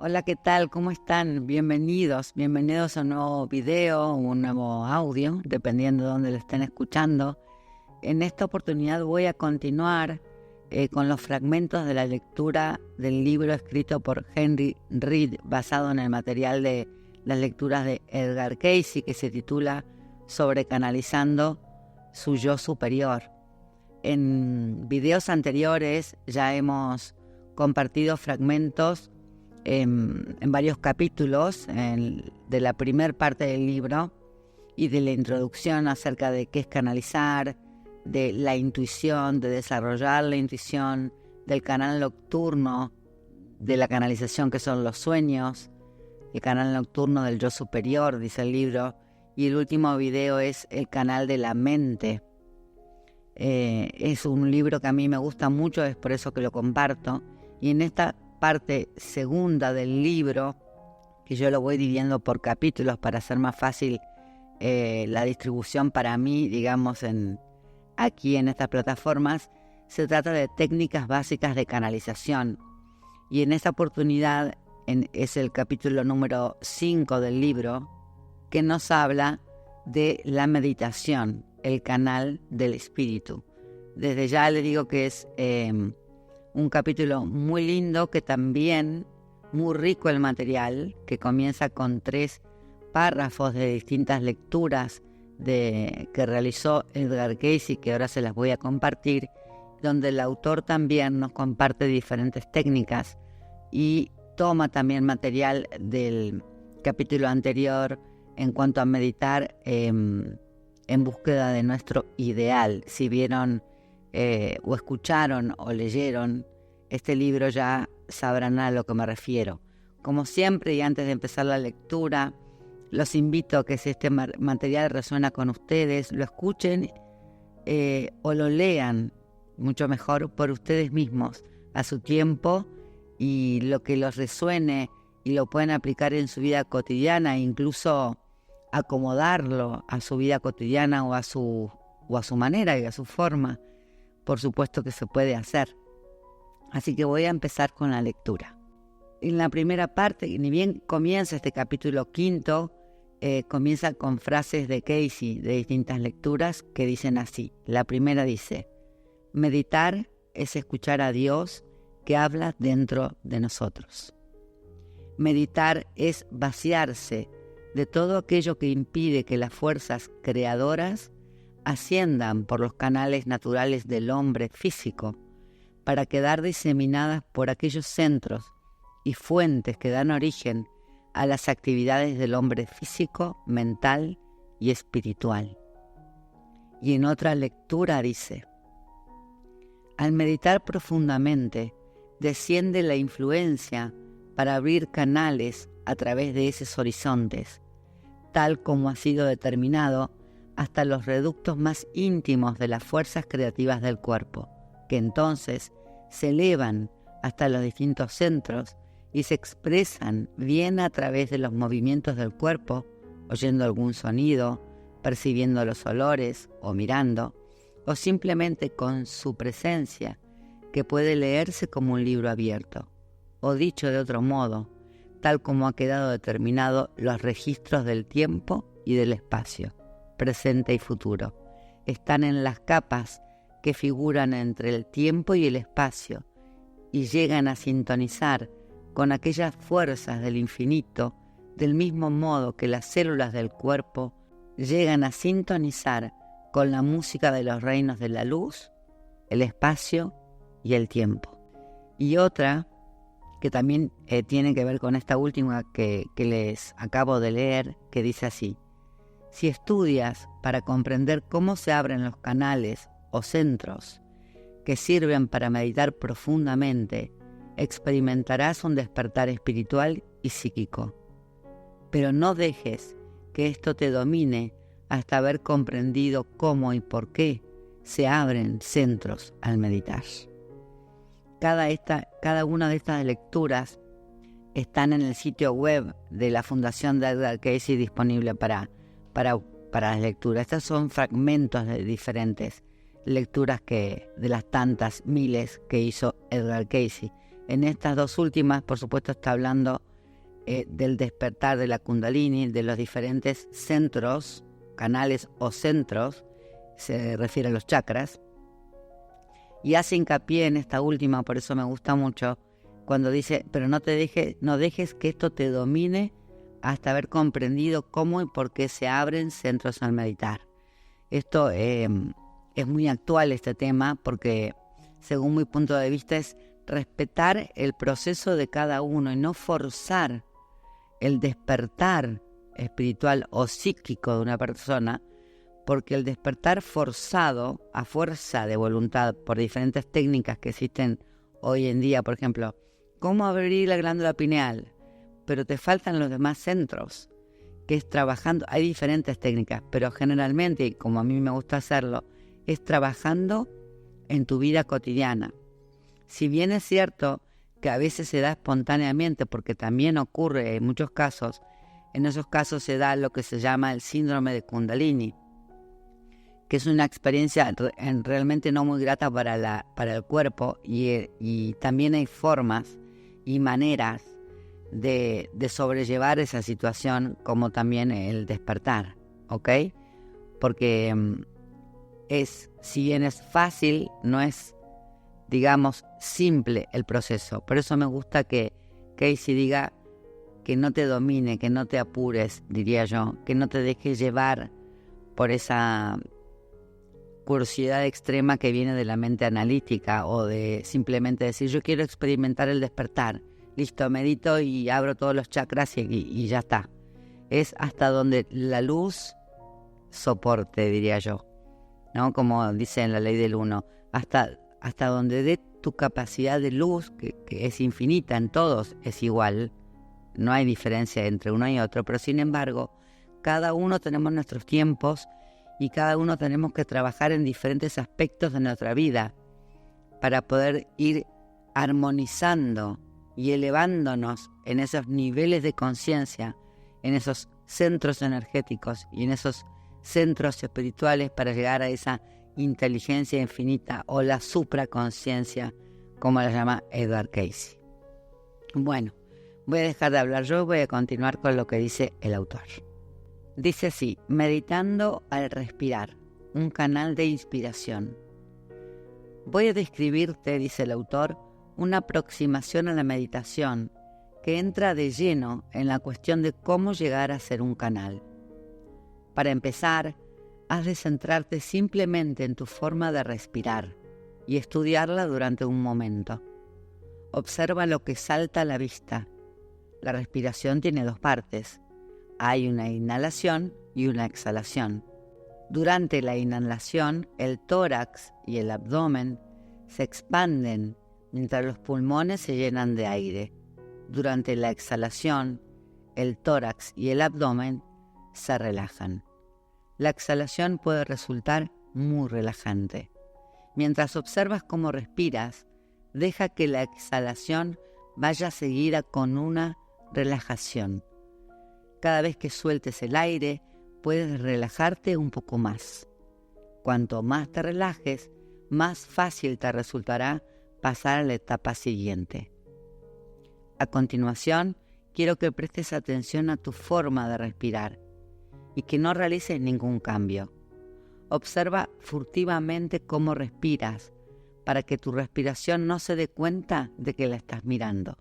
Hola, ¿qué tal? ¿Cómo están? Bienvenidos a un nuevo video, un nuevo audio, dependiendo de dónde lo estén escuchando. En esta oportunidad voy a continuar con los fragmentos de la lectura del libro escrito por Henry Reed, basado en el material de las lecturas de Edgar Cayce, que se titula Sobrecanalizando su yo superior. En videos anteriores ya hemos compartido fragmentos en varios capítulos de la primera parte del libro y de la introducción acerca de qué es canalizar, de la intuición, de desarrollar la intuición, del canal nocturno de la canalización, que son los sueños, el canal nocturno del yo superior, dice el libro, y el último video es el canal de la mente. Es un libro que a mí me gusta mucho, es por eso que lo comparto, y en esta parte segunda del libro, que yo lo voy dividiendo por capítulos para hacer más fácil la distribución para mí, digamos, aquí en estas plataformas, se trata de técnicas básicas de canalización. Y en esta oportunidad es el capítulo número 5 del libro, que nos habla de la meditación, el canal del espíritu. Desde ya les digo que es un capítulo muy lindo, que también muy rico el material, que comienza con 3 párrafos de distintas lecturas que realizó Edgar Cayce, que ahora se las voy a compartir, donde el autor también nos comparte diferentes técnicas y toma también material del capítulo anterior en cuanto a meditar en búsqueda de nuestro ideal. Si vieron o escucharon o leyeron este libro, ya sabrán a lo que me refiero. Como siempre, y antes de empezar la lectura, los invito a que si este material resuena con ustedes, lo escuchen o lo lean, mucho mejor, por ustedes mismos, a su tiempo, y lo que los resuene y lo pueden aplicar en su vida cotidiana, incluso acomodarlo a su vida cotidiana o a su manera y a su forma. Por supuesto que se puede hacer. Así que voy a empezar con la lectura. En la primera parte, ni bien comienza este capítulo 5, comienza con frases de Cayce de distintas lecturas que dicen así. La primera dice: meditar es escuchar a Dios que habla dentro de nosotros. Meditar es vaciarse de todo aquello que impide que las fuerzas creadoras asciendan por los canales naturales del hombre físico para quedar diseminadas por aquellos centros y fuentes que dan origen a las actividades del hombre físico, mental y espiritual. Y en otra lectura dice: al meditar profundamente, desciende la influencia para abrir canales a través de esos horizontes, tal como ha sido determinado, hasta los reductos más íntimos de las fuerzas creativas del cuerpo, que entonces se elevan hasta los distintos centros y se expresan bien a través de los movimientos del cuerpo, oyendo algún sonido, percibiendo los olores o mirando, o simplemente con su presencia, que puede leerse como un libro abierto, o dicho de otro modo, tal como ha quedado determinado los registros del tiempo y del espacio, presente y futuro, están en las capas que figuran entre el tiempo y el espacio y llegan a sintonizar con aquellas fuerzas del infinito, del mismo modo que las células del cuerpo llegan a sintonizar con la música de los reinos de la luz, el espacio y el tiempo. Y otra que también tiene que ver con esta última que les acabo de leer, que dice así: si estudias para comprender cómo se abren los canales o centros que sirven para meditar profundamente, experimentarás un despertar espiritual y psíquico. Pero no dejes que esto te domine hasta haber comprendido cómo y por qué se abren centros al meditar. Cada una de estas lecturas están en el sitio web de la Fundación de Edgar Cayce, disponible para las lecturas. Estos son fragmentos diferentes. lecturas de las tantas miles que hizo Edgar Cayce. En estas dos últimas, por supuesto, está hablando del despertar de la Kundalini, de los diferentes centros, canales o centros, se refiere a los chakras, y hace hincapié en esta última, por eso me gusta mucho, cuando dice, pero no dejes que esto te domine hasta haber comprendido cómo y por qué se abren centros al meditar. Esto es muy actual, este tema, porque según mi punto de vista es respetar el proceso de cada uno y no forzar el despertar espiritual o psíquico de una persona, porque el despertar forzado, a fuerza de voluntad, por diferentes técnicas que existen hoy en día, por ejemplo, cómo abrir la glándula pineal, pero te faltan los demás centros, que es trabajando, hay diferentes técnicas, pero generalmente, y como a mí me gusta hacerlo, es trabajando en tu vida cotidiana. Si bien es cierto que a veces se da espontáneamente, porque también ocurre en muchos casos, en esos casos se da lo que se llama el síndrome de Kundalini, que es una experiencia realmente no muy grata para el cuerpo, y también hay formas y maneras de sobrellevar esa situación, como también el despertar, ¿ok? Porque si bien es fácil, no es, digamos, simple el proceso. Por eso me gusta que Cayce diga que no te domine, que no te apures, diría yo, que no te dejes llevar por esa curiosidad extrema que viene de la mente analítica, o de simplemente decir, yo quiero experimentar el despertar, listo, medito y abro todos los chakras y ya está. Es hasta donde la luz soporte, diría yo, ¿no? Como dice en la ley del uno, hasta donde dé tu capacidad de luz, que es infinita en todos, es igual, no hay diferencia entre uno y otro, pero sin embargo, cada uno tenemos nuestros tiempos y cada uno tenemos que trabajar en diferentes aspectos de nuestra vida para poder ir armonizando y elevándonos en esos niveles de conciencia, en esos centros energéticos y en esos centros espirituales, para llegar a esa inteligencia infinita o la supraconciencia, como la llama Edgar Cayce. Bueno, voy a dejar de hablar yo, voy a continuar con lo que dice el autor. Dice así: meditando al respirar, un canal de inspiración. Voy a describirte, dice el autor, una aproximación a la meditación que entra de lleno en la cuestión de cómo llegar a ser un canal. Para empezar, has de centrarte simplemente en tu forma de respirar y estudiarla durante un momento. Observa lo que salta a la vista. La respiración tiene dos partes. Hay una inhalación y una exhalación. Durante la inhalación, el tórax y el abdomen se expanden mientras los pulmones se llenan de aire. Durante la exhalación, el tórax y el abdomen se relajan. La exhalación puede resultar muy relajante. Mientras observas cómo respiras, deja que la exhalación vaya seguida con una relajación. Cada vez que sueltes el aire, puedes relajarte un poco más. Cuanto más te relajes, más fácil te resultará pasar a la etapa siguiente. A continuación, quiero que prestes atención a tu forma de respirar y que no realices ningún cambio. Observa furtivamente cómo respiras para que tu respiración no se dé cuenta de que la estás mirando.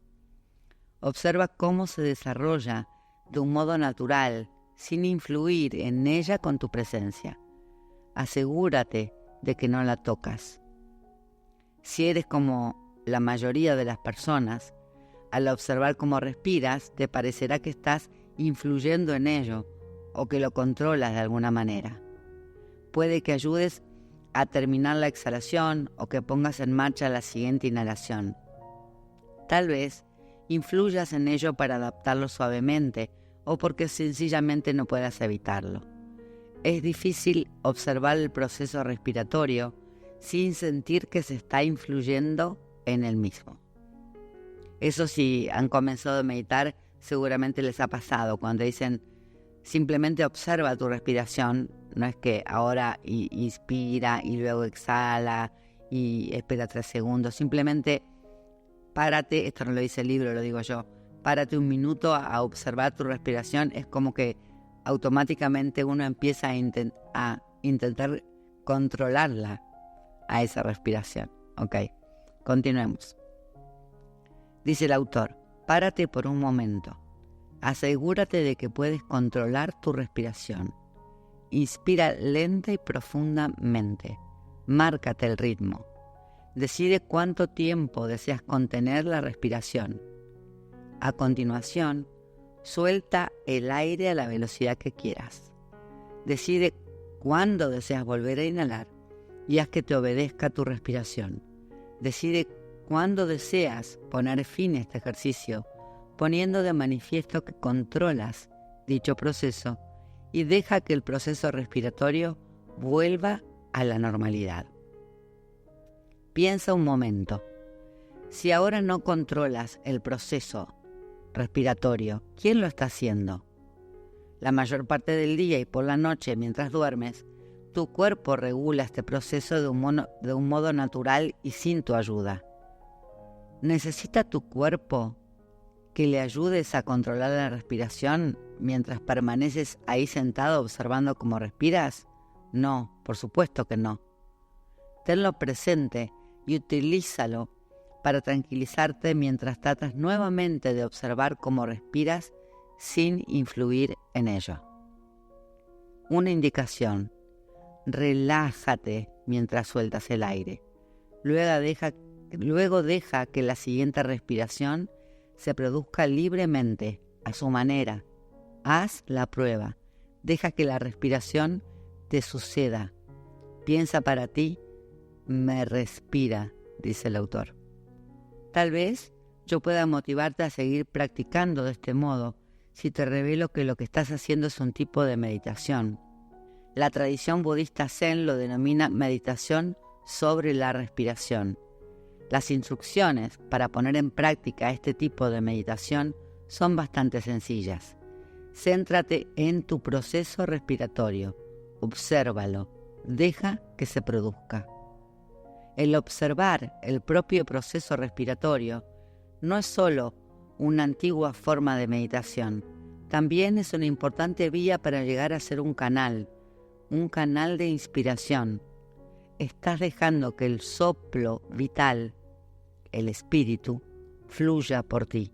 Observa cómo se desarrolla de un modo natural, sin influir en ella con tu presencia. Asegúrate de que no la tocas. Si eres como la mayoría de las personas, al observar cómo respiras, te parecerá que estás influyendo en ello o que lo controlas de alguna manera. Puede que ayudes a terminar la exhalación o que pongas en marcha la siguiente inhalación. Tal vez influyas en ello para adaptarlo suavemente o porque sencillamente no puedas evitarlo. Es difícil observar el proceso respiratorio sin sentir que se está influyendo en el mismo. Eso, si han comenzado a meditar, seguramente les ha pasado cuando dicen, Simplemente observa tu respiración. No es que ahora inspira y luego exhala y espera 3 segundos. Simplemente párate, esto no lo dice el libro, lo digo yo. Párate un minuto a observar tu respiración. Es como que automáticamente uno empieza a intentar controlarla a esa respiración. Ok, continuemos. Dice el autor, párate por un momento. Asegúrate de que puedes controlar tu respiración. Inspira lenta y profundamente. Márcate el ritmo. Decide cuánto tiempo deseas contener la respiración. A continuación, suelta el aire a la velocidad que quieras. Decide cuándo deseas volver a inhalar y haz que te obedezca tu respiración. Decide cuándo deseas poner fin a este ejercicio, poniendo de manifiesto que controlas dicho proceso y deja que el proceso respiratorio vuelva a la normalidad. Piensa un momento. Si ahora no controlas el proceso respiratorio, ¿quién lo está haciendo? La mayor parte del día y por la noche mientras duermes, tu cuerpo regula este proceso de un modo natural y sin tu ayuda. ¿Necesita tu cuerpo que le ayudes a controlar la respiración mientras permaneces ahí sentado observando cómo respiras? No, por supuesto que no. Tenlo presente y utilízalo para tranquilizarte mientras tratas nuevamente de observar cómo respiras sin influir en ello. Una indicación: relájate mientras sueltas el aire. Luego deja que la siguiente respiración se produzca libremente, a su manera. Haz la prueba. Deja que la respiración te suceda. Piensa para ti, me respira, dice el autor. Tal vez yo pueda motivarte a seguir practicando de este modo si te revelo que lo que estás haciendo es un tipo de meditación. La tradición budista Zen lo denomina meditación sobre la respiración. Las instrucciones para poner en práctica este tipo de meditación son bastante sencillas. Céntrate en tu proceso respiratorio, obsérvalo, deja que se produzca. El observar el propio proceso respiratorio no es solo una antigua forma de meditación, también es una importante vía para llegar a ser un canal de inspiración. Estás dejando que el soplo vital, el espíritu, fluya por ti.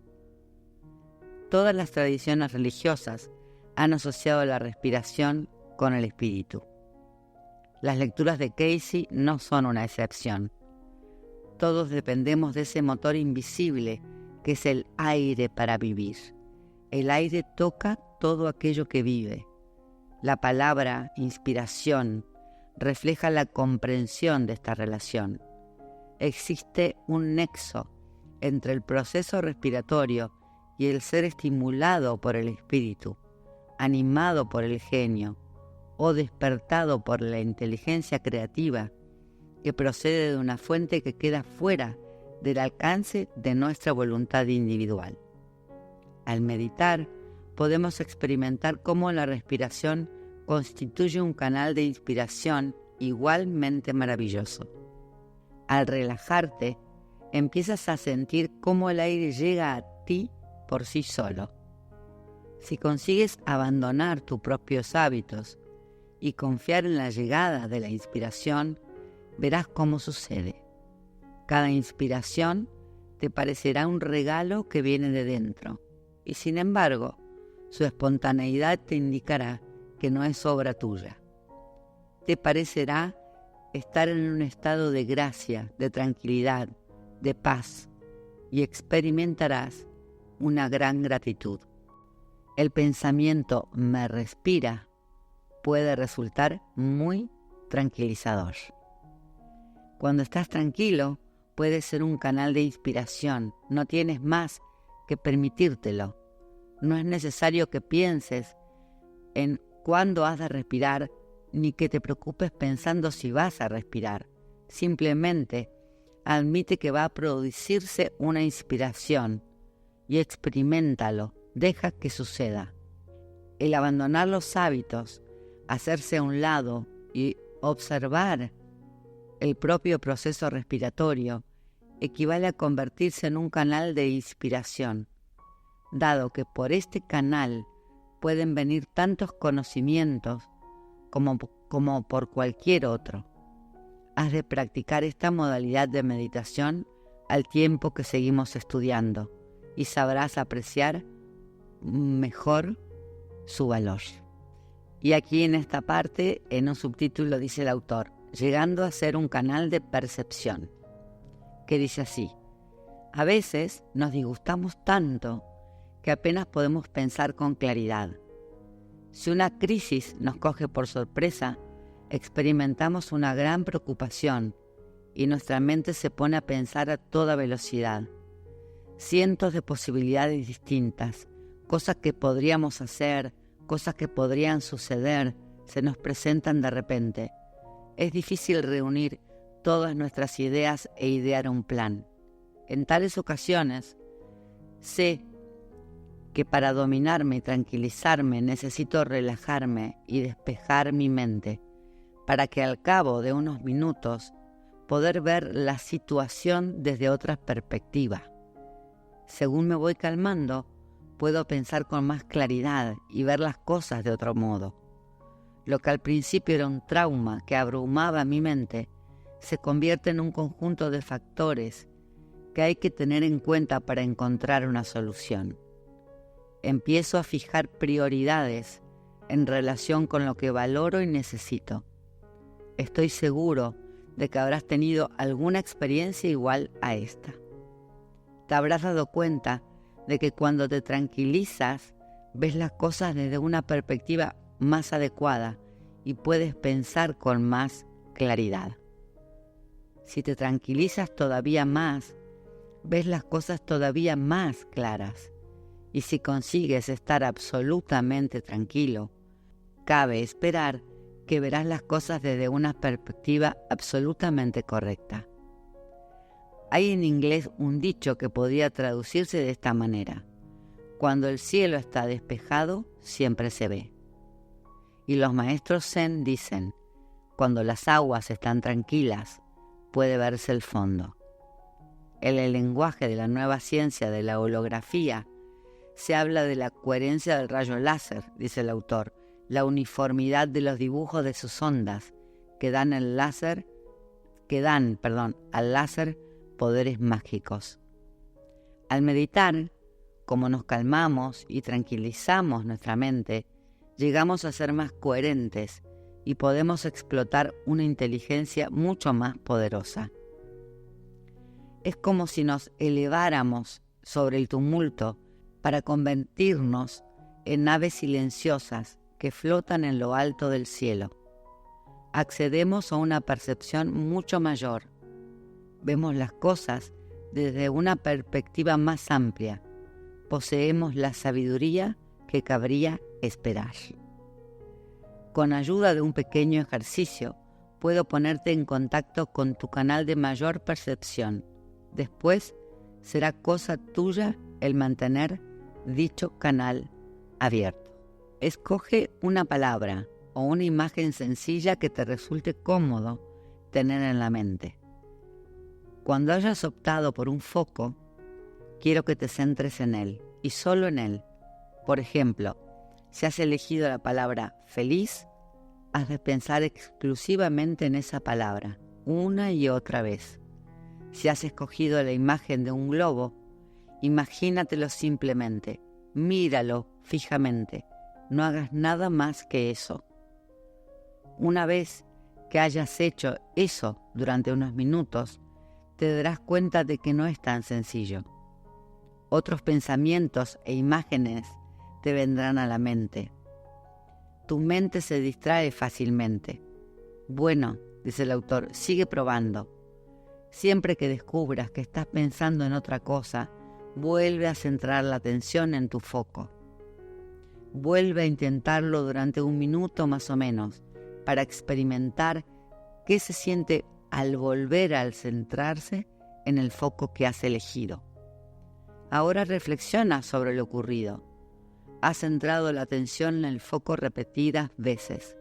Todas las tradiciones religiosas han asociado la respiración con el espíritu. Las lecturas de Casey no son una excepción. Todos dependemos de ese motor invisible que es el aire para vivir. El aire toca todo aquello que vive. La palabra inspiración refleja la comprensión de esta relación. Existe un nexo entre el proceso respiratorio y el ser estimulado por el espíritu, animado por el genio o despertado por la inteligencia creativa que procede de una fuente que queda fuera del alcance de nuestra voluntad individual. Al meditar, podemos experimentar cómo la respiración constituye un canal de inspiración igualmente maravilloso. Al relajarte, empiezas a sentir cómo el aire llega a ti por sí solo. Si consigues abandonar tus propios hábitos y confiar en la llegada de la inspiración, verás cómo sucede. Cada inspiración te parecerá un regalo que viene de dentro, y sin embargo, su espontaneidad te indicará que no es obra tuya. Te parecerá estar en un estado de gracia, de tranquilidad, de paz, y experimentarás una gran gratitud. El pensamiento "me respira" puede resultar muy tranquilizador. Cuando estás tranquilo, puedes ser un canal de inspiración. No tienes más que permitírtelo. No es necesario que pienses en cuándo has de respirar, ni que te preocupes pensando si vas a respirar. Simplemente admite que va a producirse una inspiración y experiméntalo. Deja que suceda. El abandonar los hábitos, hacerse a un lado y observar el propio proceso respiratorio equivale a convertirse en un canal de inspiración, dado que por este canal pueden venir tantos conocimientos como por cualquier otro. Has de practicar esta modalidad de meditación al tiempo que seguimos estudiando y sabrás apreciar mejor su valor. Y aquí en esta parte, en un subtítulo dice el autor, llegando a ser un canal de percepción, que dice así: a veces nos disgustamos tanto que apenas podemos pensar con claridad. Si una crisis nos coge por sorpresa, experimentamos una gran preocupación y nuestra mente se pone a pensar a toda velocidad. Cientos de posibilidades distintas, cosas que podríamos hacer, cosas que podrían suceder, se nos presentan de repente. Es difícil reunir todas nuestras ideas e idear un plan. En tales ocasiones, sé que para dominarme y tranquilizarme necesito relajarme y despejar mi mente, para que al cabo de unos minutos poder ver la situación desde otra perspectiva. Según me voy calmando, puedo pensar con más claridad y ver las cosas de otro modo. Lo que al principio era un trauma que abrumaba mi mente, se convierte en un conjunto de factores que hay que tener en cuenta para encontrar una solución. Empiezo a fijar prioridades en relación con lo que valoro y necesito. Estoy seguro de que habrás tenido alguna experiencia igual a esta. Te habrás dado cuenta de que cuando te tranquilizas, ves las cosas desde una perspectiva más adecuada y puedes pensar con más claridad. Si te tranquilizas todavía más, ves las cosas todavía más claras. Y si consigues estar absolutamente tranquilo, cabe esperar que verás las cosas desde una perspectiva absolutamente correcta. Hay en inglés un dicho que podría traducirse de esta manera: cuando el cielo está despejado, siempre se ve. Y los maestros Zen dicen: cuando las aguas están tranquilas, puede verse el fondo. En el lenguaje de la nueva ciencia de la holografía, se habla de la coherencia del rayo láser, dice el autor, la uniformidad de los dibujos de sus ondas que dan al láser poderes mágicos. Al meditar, como nos calmamos y tranquilizamos nuestra mente, llegamos a ser más coherentes y podemos explotar una inteligencia mucho más poderosa. Es como si nos eleváramos sobre el tumulto para convertirnos en naves silenciosas que flotan en lo alto del cielo. Accedemos a una percepción mucho mayor. Vemos las cosas desde una perspectiva más amplia. Poseemos la sabiduría que cabría esperar. Con ayuda de un pequeño ejercicio, puedo ponerte en contacto con tu canal de mayor percepción. Después, será cosa tuya el mantener dicho canal abierto. Escoge una palabra o una imagen sencilla que te resulte cómodo tener en la mente. Cuando hayas optado por un foco, quiero que te centres en él y solo en él. Por ejemplo, si has elegido la palabra feliz, has de pensar exclusivamente en esa palabra, una y otra vez. Si has escogido la imagen de un globo, imagínatelo simplemente, míralo fijamente, no hagas nada más que eso. Una vez que hayas hecho eso durante unos minutos, te darás cuenta de que no es tan sencillo. Otros pensamientos e imágenes te vendrán a la mente. Tu mente se distrae fácilmente. Bueno, dice el autor, sigue probando. Siempre que descubras que estás pensando en otra cosa, vuelve a centrar la atención en tu foco. Vuelve a intentarlo durante un minuto más o menos, para experimentar qué se siente al volver al centrarse en el foco que has elegido. Ahora reflexiona sobre lo ocurrido. Has centrado la atención en el foco repetidas veces.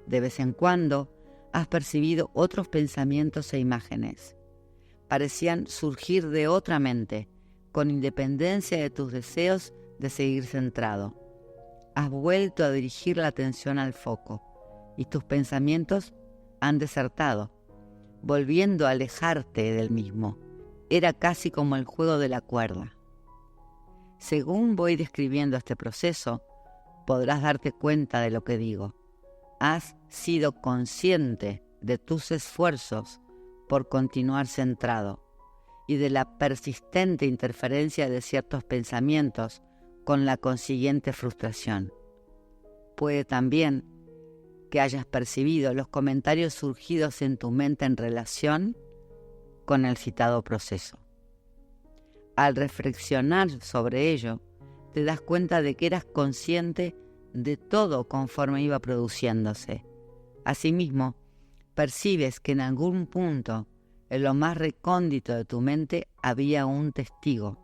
De vez en cuando has percibido otros pensamientos e imágenes. Parecían surgir de otra mente, con independencia de tus deseos de seguir centrado. Has vuelto a dirigir la atención al foco y tus pensamientos han desertado, volviendo a alejarte del mismo. Era casi como el juego de la cuerda. Según voy describiendo este proceso, podrás darte cuenta de lo que digo. Has sido consciente de tus esfuerzos por continuar centrado y de la persistente interferencia de ciertos pensamientos con la consiguiente frustración. Puede también que hayas percibido los comentarios surgidos en tu mente en relación con el citado proceso. Al reflexionar sobre ello, te das cuenta de que eras consciente de todo conforme iba produciéndose. Asimismo, percibes que en algún punto, en lo más recóndito de tu mente, había un testigo.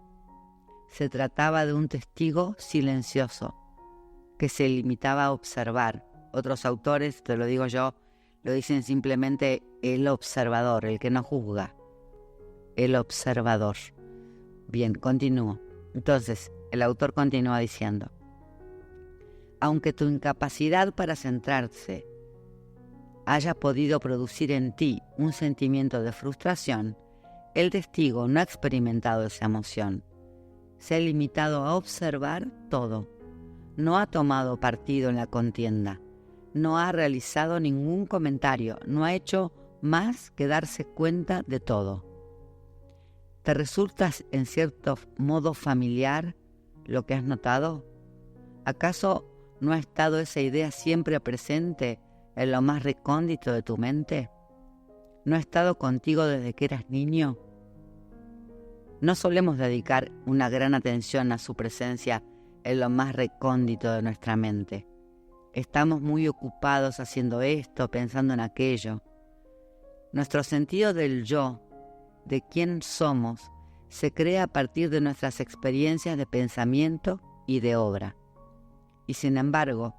Se trataba de un testigo silencioso, que se limitaba a observar. Otros autores, te lo digo yo, lo dicen simplemente el observador, el que no juzga. El observador. Bien, continúo. Entonces, el autor continúa diciendo: aunque tu incapacidad para centrarse haya podido producir en ti un sentimiento de frustración, el testigo no ha experimentado esa emoción. Se ha limitado a observar todo. No ha tomado partido en la contienda. No ha realizado ningún comentario. No ha hecho más que darse cuenta de todo. ¿Te resulta en cierto modo familiar lo que has notado? ¿Acaso no ha estado esa idea siempre presente en lo más recóndito de tu mente? ¿No ha estado contigo desde que eras niño? No solemos dedicar una gran atención a su presencia en lo más recóndito de nuestra mente. Estamos muy ocupados haciendo esto, pensando en aquello. Nuestro sentido del yo, de quién somos, se crea a partir de nuestras experiencias de pensamiento y de obra. Y sin embargo,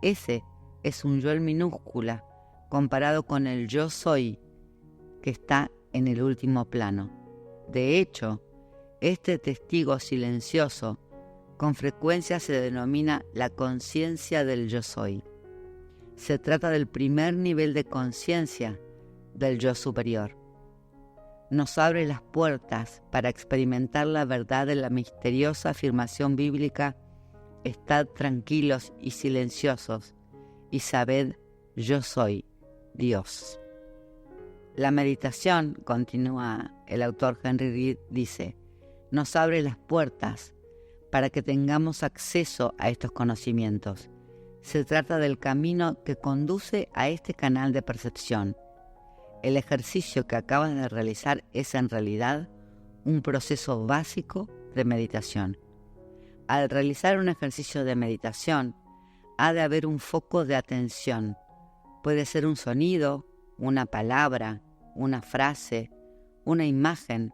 ese es un yo en minúscula comparado con el yo soy, que está en el último plano. De hecho, este testigo silencioso con frecuencia se denomina la conciencia del yo soy. Se trata del primer nivel de conciencia del yo superior. Nos abre las puertas para experimentar la verdad de la misteriosa afirmación bíblica: estad tranquilos y silenciosos y sabed, yo soy Dios. La meditación, continúa el autor Henry Reed, dice, nos abre las puertas para que tengamos acceso a estos conocimientos. Se trata del camino que conduce a este canal de percepción. El ejercicio que acabas de realizar es en realidad un proceso básico de meditación. Al realizar un ejercicio de meditación, ha de haber un foco de atención. Puede ser un sonido, una palabra, una frase, una imagen,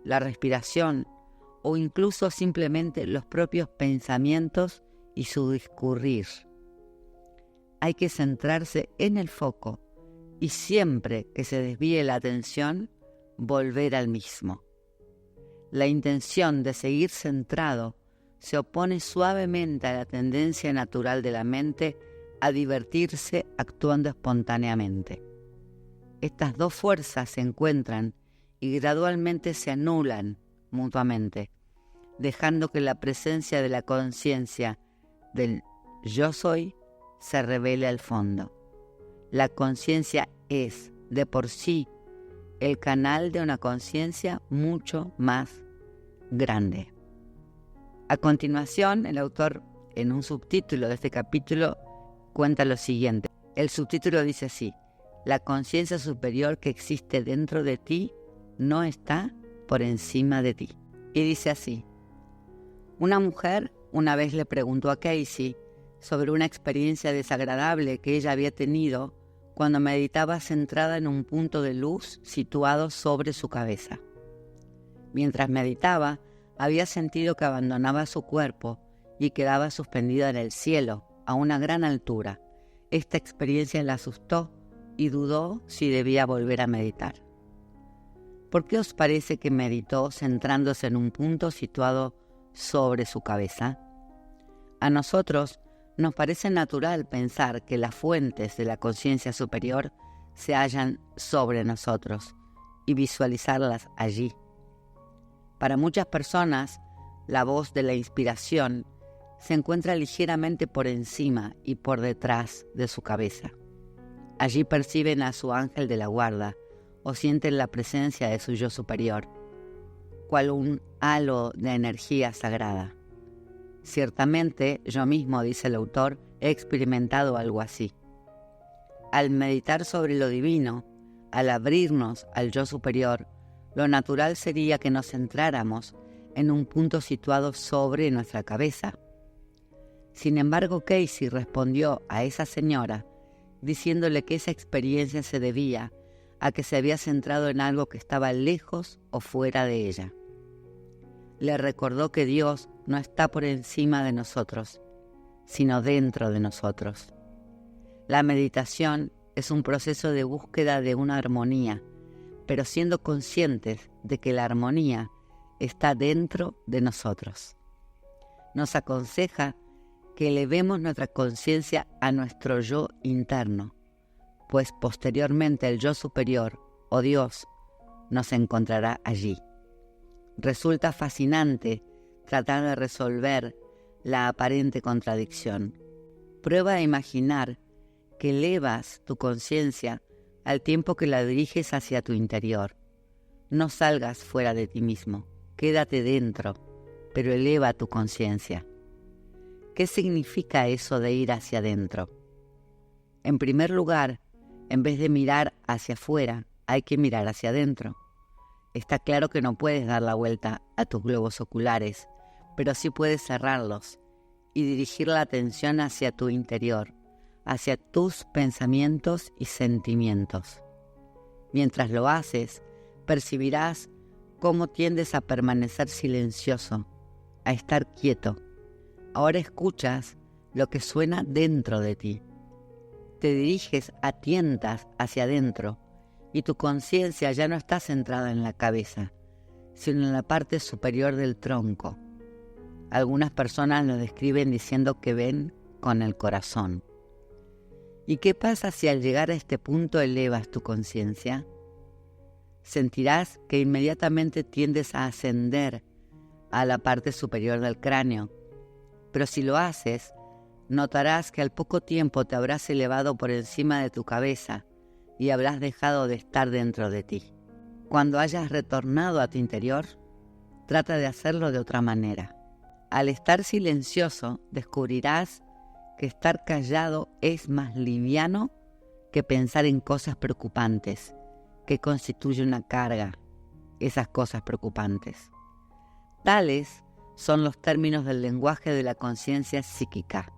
la respiración o incluso simplemente los propios pensamientos y su discurrir. Hay que centrarse en el foco y siempre que se desvíe la atención, volver al mismo. La intención de seguir centrado se opone suavemente a la tendencia natural de la mente a divertirse actuando espontáneamente. Estas dos fuerzas se encuentran y gradualmente se anulan mutuamente, dejando que la presencia de la conciencia del yo soy se revele al fondo. La conciencia es, de por sí, el canal de una conciencia mucho más grande. A continuación, el autor, en un subtítulo de este capítulo, cuenta lo siguiente. El subtítulo dice así: la conciencia superior que existe dentro de ti no está por encima de ti. Y dice así: una mujer una vez le preguntó a Casey sobre una experiencia desagradable que ella había tenido cuando meditaba centrada en un punto de luz situado sobre su cabeza. Mientras meditaba, había sentido que abandonaba su cuerpo y quedaba suspendida en el cielo, a una gran altura. Esta experiencia la asustó y dudó si debía volver a meditar. ¿Por qué os parece que meditó centrándose en un punto situado sobre su cabeza? A nosotros nos parece natural pensar que las fuentes de la conciencia superior se hallan sobre nosotros y visualizarlas allí. Para muchas personas, la voz de la inspiración se encuentra ligeramente por encima y por detrás de su cabeza. Allí perciben a su ángel de la guarda o sienten la presencia de su yo superior, cual un halo de energía sagrada. Ciertamente, yo mismo, dice el autor, he experimentado algo así. Al meditar sobre lo divino, al abrirnos al yo superior, lo natural sería que nos centráramos en un punto situado sobre nuestra cabeza. Sin embargo, Casey respondió a esa señora diciéndole que esa experiencia se debía a que se había centrado en algo que estaba lejos o fuera de ella. Le recordó que Dios no está por encima de nosotros, sino dentro de nosotros. La meditación es un proceso de búsqueda de una armonía, pero siendo conscientes de que la armonía está dentro de nosotros. Nos aconseja que elevemos nuestra conciencia a nuestro yo interno, pues posteriormente el yo superior, o Dios, nos encontrará allí. Resulta fascinante tratar de resolver la aparente contradicción. Prueba a imaginar que elevas tu conciencia al tiempo que la diriges hacia tu interior. No salgas fuera de ti mismo, quédate dentro, pero eleva tu conciencia. ¿Qué significa eso de ir hacia adentro? En primer lugar, en vez de mirar hacia afuera, hay que mirar hacia adentro. Está claro que no puedes dar la vuelta a tus globos oculares, pero sí puedes cerrarlos y dirigir la atención hacia tu interior, hacia tus pensamientos y sentimientos. Mientras lo haces, percibirás cómo tiendes a permanecer silencioso, a estar quieto. Ahora escuchas lo que suena dentro de ti. Te diriges a tientas hacia adentro y tu conciencia ya no está centrada en la cabeza, sino en la parte superior del tronco. Algunas personas lo describen diciendo que ven con el corazón. ¿Y qué pasa si al llegar a este punto elevas tu conciencia? Sentirás que inmediatamente tiendes a ascender a la parte superior del cráneo, pero si lo haces, notarás que al poco tiempo te habrás elevado por encima de tu cabeza y habrás dejado de estar dentro de ti. Cuando hayas retornado a tu interior, trata de hacerlo de otra manera. Al estar silencioso, descubrirás que estar callado es más liviano que pensar en cosas preocupantes, que constituye una carga, esas cosas preocupantes. Tales son los términos del lenguaje de la conciencia psíquica,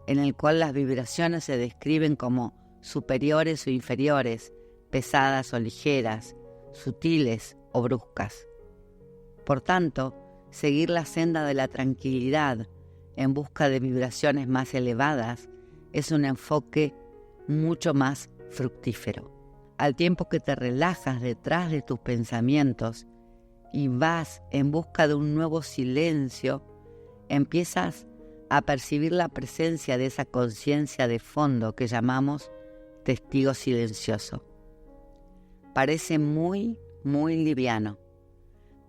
en el cual las vibraciones se describen como superiores o inferiores, pesadas o ligeras, sutiles o bruscas. Por tanto, seguir la senda de la tranquilidad en busca de vibraciones más elevadas es un enfoque mucho más fructífero. Al tiempo que te relajas detrás de tus pensamientos y vas en busca de un nuevo silencio, empiezas a percibir la presencia de esa conciencia de fondo que llamamos testigo silencioso. Parece muy liviano.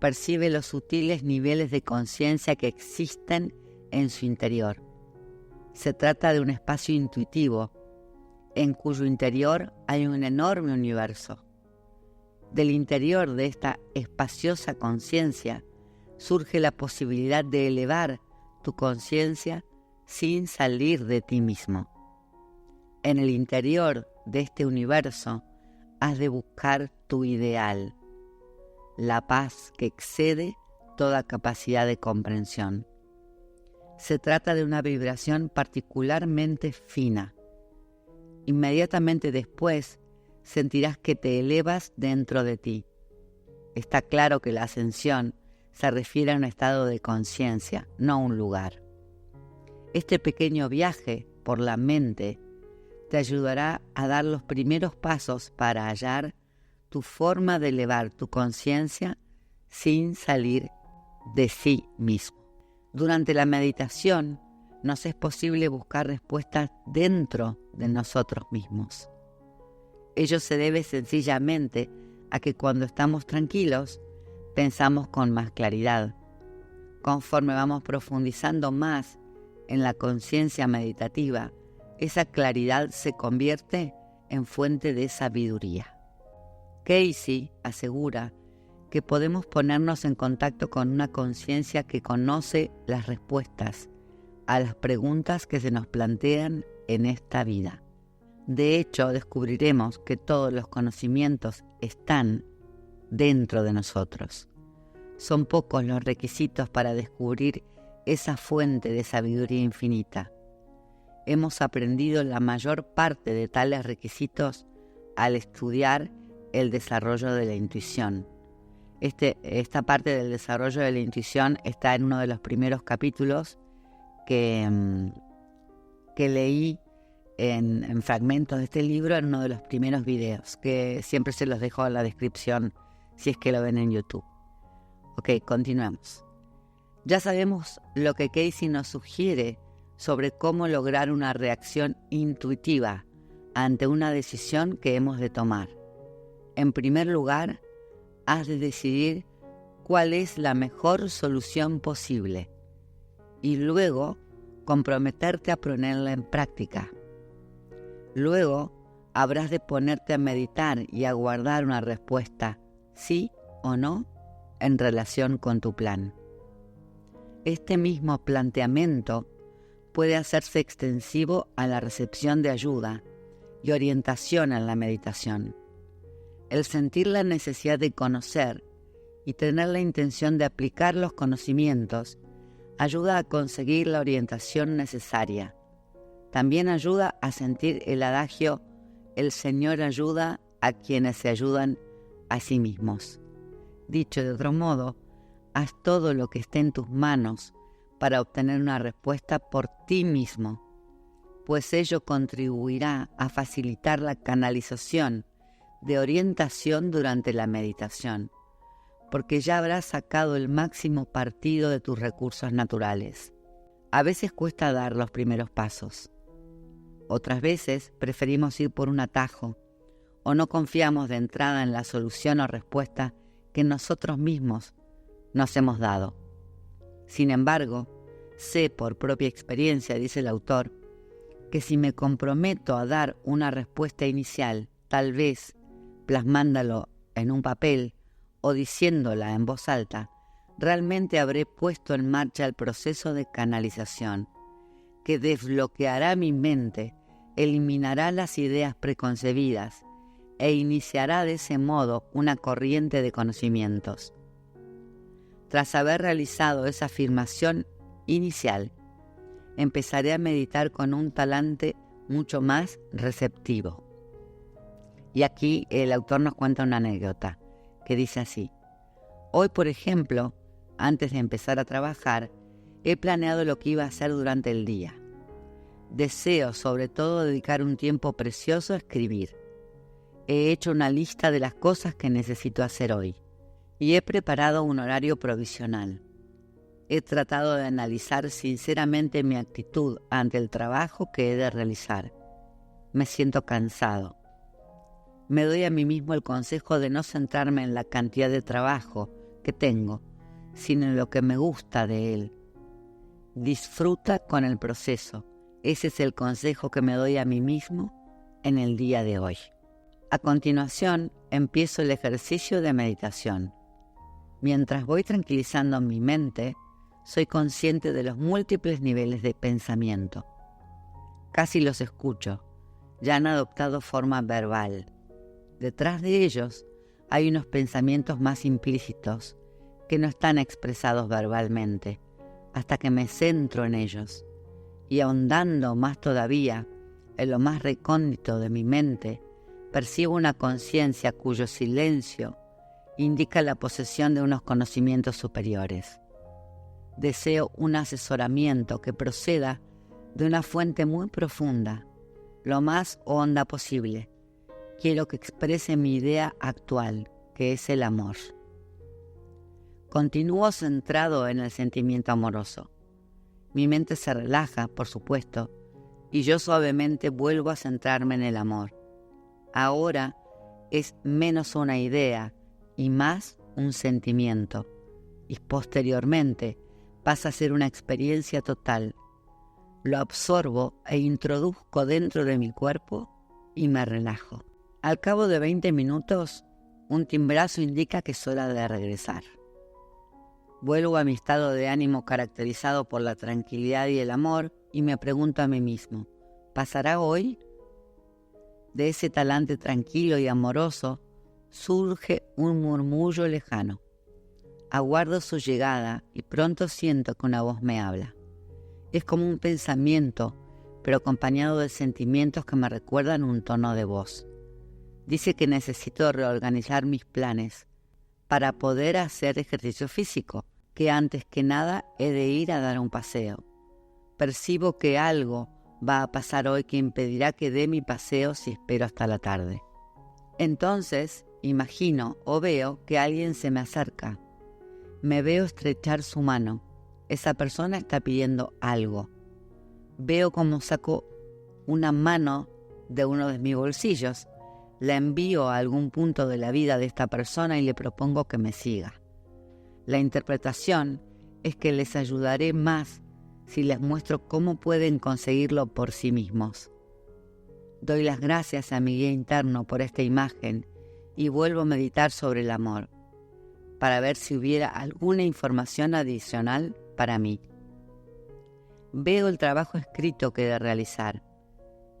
Percibe los sutiles niveles de conciencia que existen en su interior. Se trata de un espacio intuitivo, en cuyo interior hay un enorme universo. Del interior de esta espaciosa conciencia surge la posibilidad de elevar tu conciencia sin salir de ti mismo. En el interior de este universo has de buscar tu ideal, la paz que excede toda capacidad de comprensión. Se trata de una vibración particularmente fina. Inmediatamente después sentirás que te elevas dentro de ti. Está claro que la ascensión se refiere a un estado de conciencia, no a un lugar. Este pequeño viaje por la mente te ayudará a dar los primeros pasos para hallar tu forma de elevar tu conciencia sin salir de sí mismo. Durante la meditación nos es posible buscar respuestas dentro de nosotros mismos. Ello se debe sencillamente a que cuando estamos tranquilos, pensamos con más claridad. Conforme vamos profundizando más en la conciencia meditativa, esa claridad se convierte en fuente de sabiduría. Casey asegura que podemos ponernos en contacto con una conciencia que conoce las respuestas a las preguntas que se nos plantean en esta vida. De hecho, descubriremos que todos los conocimientos están dentro de nosotros. Son pocos los requisitos para descubrir esa fuente de sabiduría infinita. Hemos aprendido la mayor parte de tales requisitos al estudiar el desarrollo de la intuición. Esta parte del desarrollo de la intuición está en uno de los primeros capítulos que leí en fragmentos de este libro, en uno de los primeros videos, que siempre se los dejo en la descripción si es que lo ven en YouTube. Ok, continuamos. Ya sabemos lo que Casey nos sugiere sobre cómo lograr una reacción intuitiva ante una decisión que hemos de tomar. En primer lugar, has de decidir cuál es la mejor solución posible y luego comprometerte a ponerla en práctica. Luego habrás de ponerte a meditar y a guardar una respuesta, sí o no, en relación con tu plan. Este mismo planteamiento puede hacerse extensivo a la recepción de ayuda y orientación en la meditación. El sentir la necesidad de conocer y tener la intención de aplicar los conocimientos ayuda a conseguir la orientación necesaria. También ayuda a sentir el adagio «El Señor ayuda a quienes se ayudan a sí mismos». Dicho de otro modo, haz todo lo que esté en tus manos para obtener una respuesta por ti mismo, pues ello contribuirá a facilitar la canalización de orientación durante la meditación, porque ya habrás sacado el máximo partido de tus recursos naturales. A veces cuesta dar los primeros pasos. Otras veces preferimos ir por un atajo o no confiamos de entrada en la solución o respuesta que nosotros mismos nos hemos dado. Sin embargo, sé por propia experiencia, dice el autor, que si me comprometo a dar una respuesta inicial, tal vez plasmándolo en un papel o diciéndola en voz alta, realmente habré puesto en marcha el proceso de canalización, que desbloqueará mi mente, eliminará las ideas preconcebidas e iniciará de ese modo una corriente de conocimientos. Tras haber realizado esa afirmación inicial, empezaré a meditar con un talante mucho más receptivo. Y aquí el autor nos cuenta una anécdota que dice así: hoy, por ejemplo, antes de empezar a trabajar, he planeado lo que iba a hacer durante el día. Deseo sobre todo dedicar un tiempo precioso a escribir. He hecho una lista de las cosas que necesito hacer hoy y he preparado un horario provisional. He tratado de analizar sinceramente mi actitud ante el trabajo que he de realizar. Me siento cansado. Me doy a mí mismo el consejo de no centrarme en la cantidad de trabajo que tengo, sino en lo que me gusta de él. Disfruta con el proceso. Ese es el consejo que me doy a mí mismo en el día de hoy. A continuación, empiezo el ejercicio de meditación. Mientras voy tranquilizando mi mente, soy consciente de los múltiples niveles de pensamiento. Casi los escucho, ya han adoptado forma verbal. Detrás de ellos hay unos pensamientos más implícitos que no están expresados verbalmente, hasta que me centro en ellos. Y ahondando más todavía en lo más recóndito de mi mente, percibo una conciencia cuyo silencio indica la posesión de unos conocimientos superiores. Deseo un asesoramiento que proceda de una fuente muy profunda, lo más honda posible. Quiero que exprese mi idea actual, que es el amor. Continúo centrado en el sentimiento amoroso. Mi mente se relaja, por supuesto, y yo suavemente vuelvo a centrarme en el amor. Ahora es menos una idea y más un sentimiento, y posteriormente pasa a ser una experiencia total. Lo absorbo e introduzco dentro de mi cuerpo y me relajo. Al cabo de 20 minutos, un timbrazo indica que es hora de regresar. Vuelvo a mi estado de ánimo caracterizado por la tranquilidad y el amor y me pregunto a mí mismo, ¿pasará hoy? De ese talante tranquilo y amoroso surge un murmullo lejano. Aguardo su llegada y pronto siento que una voz me habla. Es como un pensamiento, pero acompañado de sentimientos que me recuerdan un tono de voz. Dice que necesito reorganizar mis planes para poder hacer ejercicio físico, que antes que nada he de ir a dar un paseo. Percibo que algo va a pasar hoy que impedirá que dé mi paseo si espero hasta la tarde. Entonces, imagino o veo que alguien se me acerca. Me veo estrechar su mano. Esa persona está pidiendo algo. Veo cómo saco una mano de uno de mis bolsillos. La envío a algún punto de la vida de esta persona y le propongo que me siga. La interpretación es que les ayudaré más si les muestro cómo pueden conseguirlo por sí mismos. Doy las gracias a mi guía interno por esta imagen y vuelvo a meditar sobre el amor, para ver si hubiera alguna información adicional para mí. Veo el trabajo escrito que he de realizar.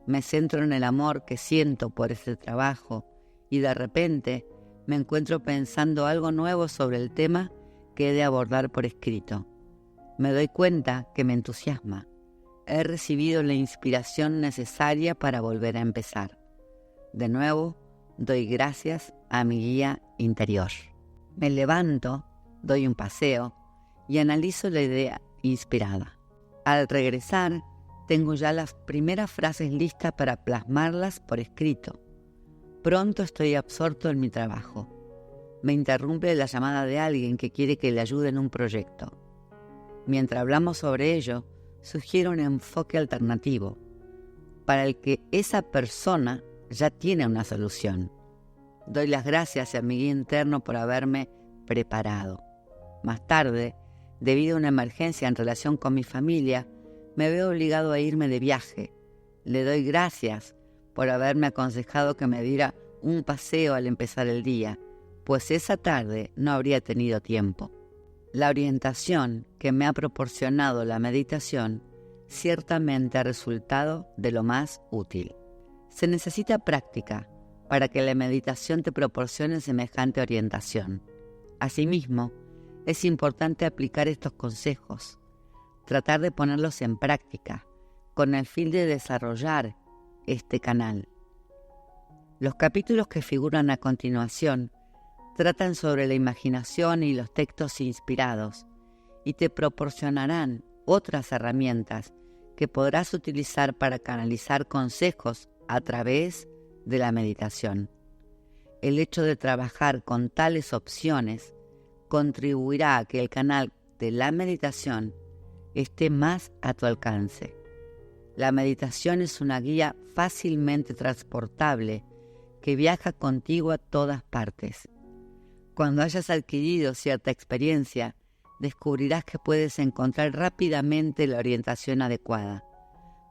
Me centro en el amor que siento por ese trabajo y de repente me encuentro pensando algo nuevo sobre el tema que he de abordar por escrito. Me doy cuenta que me entusiasma. He recibido la inspiración necesaria para volver a empezar. De nuevo, doy gracias a mi guía interior. Me levanto, doy un paseo y analizo la idea inspirada. Al regresar, tengo ya las primeras frases listas para plasmarlas por escrito. Pronto estoy absorto en mi trabajo. Me interrumpe la llamada de alguien que quiere que le ayude en un proyecto. Mientras hablamos sobre ello, sugiero un enfoque alternativo, para el que esa persona ya tiene una solución. Doy las gracias a mi guía interno por haberme preparado. Más tarde, debido a una emergencia en relación con mi familia, me veo obligado a irme de viaje. Le doy gracias por haberme aconsejado que me diera un paseo al empezar el día, pues esa tarde no habría tenido tiempo. La orientación que me ha proporcionado la meditación ciertamente ha resultado de lo más útil. Se necesita práctica para que la meditación te proporcione semejante orientación. Asimismo, es importante aplicar estos consejos, tratar de ponerlos en práctica, con el fin de desarrollar este canal. Los capítulos que figuran a continuación tratan sobre la imaginación y los textos inspirados y te proporcionarán otras herramientas que podrás utilizar para canalizar consejos a través de la meditación. El hecho de trabajar con tales opciones contribuirá a que el canal de la meditación esté más a tu alcance. La meditación es una guía fácilmente transportable que viaja contigo a todas partes. Cuando hayas adquirido cierta experiencia, descubrirás que puedes encontrar rápidamente la orientación adecuada.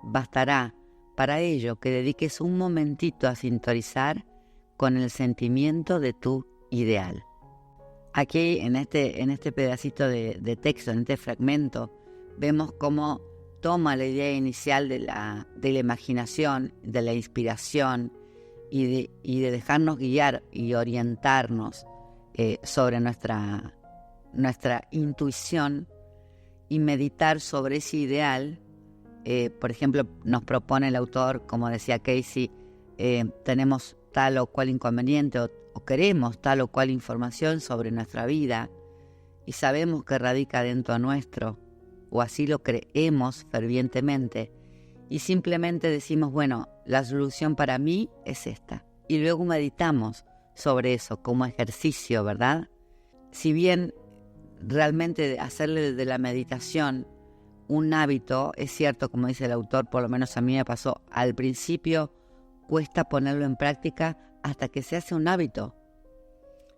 Bastará para ello que dediques un momentito a sintonizar con el sentimiento de tu ideal. Aquí en este pedacito de texto, en este fragmento, vemos cómo toma la idea inicial de la imaginación, de la inspiración y de dejarnos guiar y orientarnos sobre nuestra intuición y meditar sobre ese ideal. Por ejemplo, nos propone el autor, como decía Casey, tenemos tal o cual inconveniente o queremos tal o cual información sobre nuestra vida y sabemos que radica dentro nuestro, o así lo creemos fervientemente, y simplemente decimos, bueno, la solución para mí es esta. Y luego meditamos sobre eso como ejercicio, ¿verdad? Si bien realmente hacerle de la meditación un hábito, es cierto, como dice el autor, por lo menos a mí me pasó, al principio cuesta ponerlo en práctica hasta que se hace un hábito.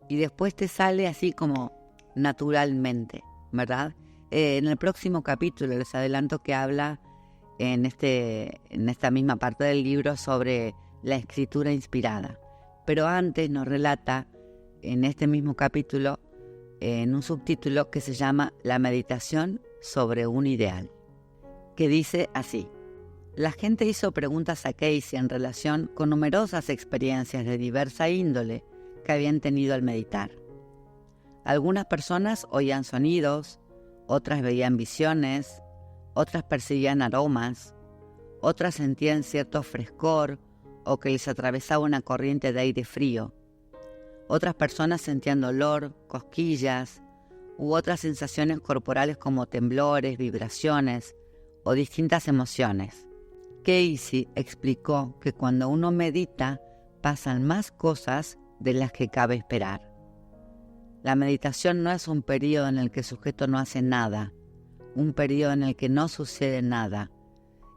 Y después te sale así como naturalmente, ¿verdad? En el próximo capítulo les adelanto que habla en esta misma parte del libro sobre la escritura inspirada. Pero antes nos relata en este mismo capítulo, en un subtítulo que se llama La meditación sobre un ideal, que dice así: la gente hizo preguntas a Casey en relación con numerosas experiencias de diversa índole que habían tenido al meditar. Algunas personas oían sonidos, otras veían visiones, otras percibían aromas, otras sentían cierto frescor o que les atravesaba una corriente de aire frío. Otras personas sentían dolor, cosquillas u otras sensaciones corporales como temblores, vibraciones o distintas emociones. Casey explicó que cuando uno medita pasan más cosas de las que cabe esperar. La meditación no es un periodo en el que el sujeto no hace nada, un periodo en el que no sucede nada.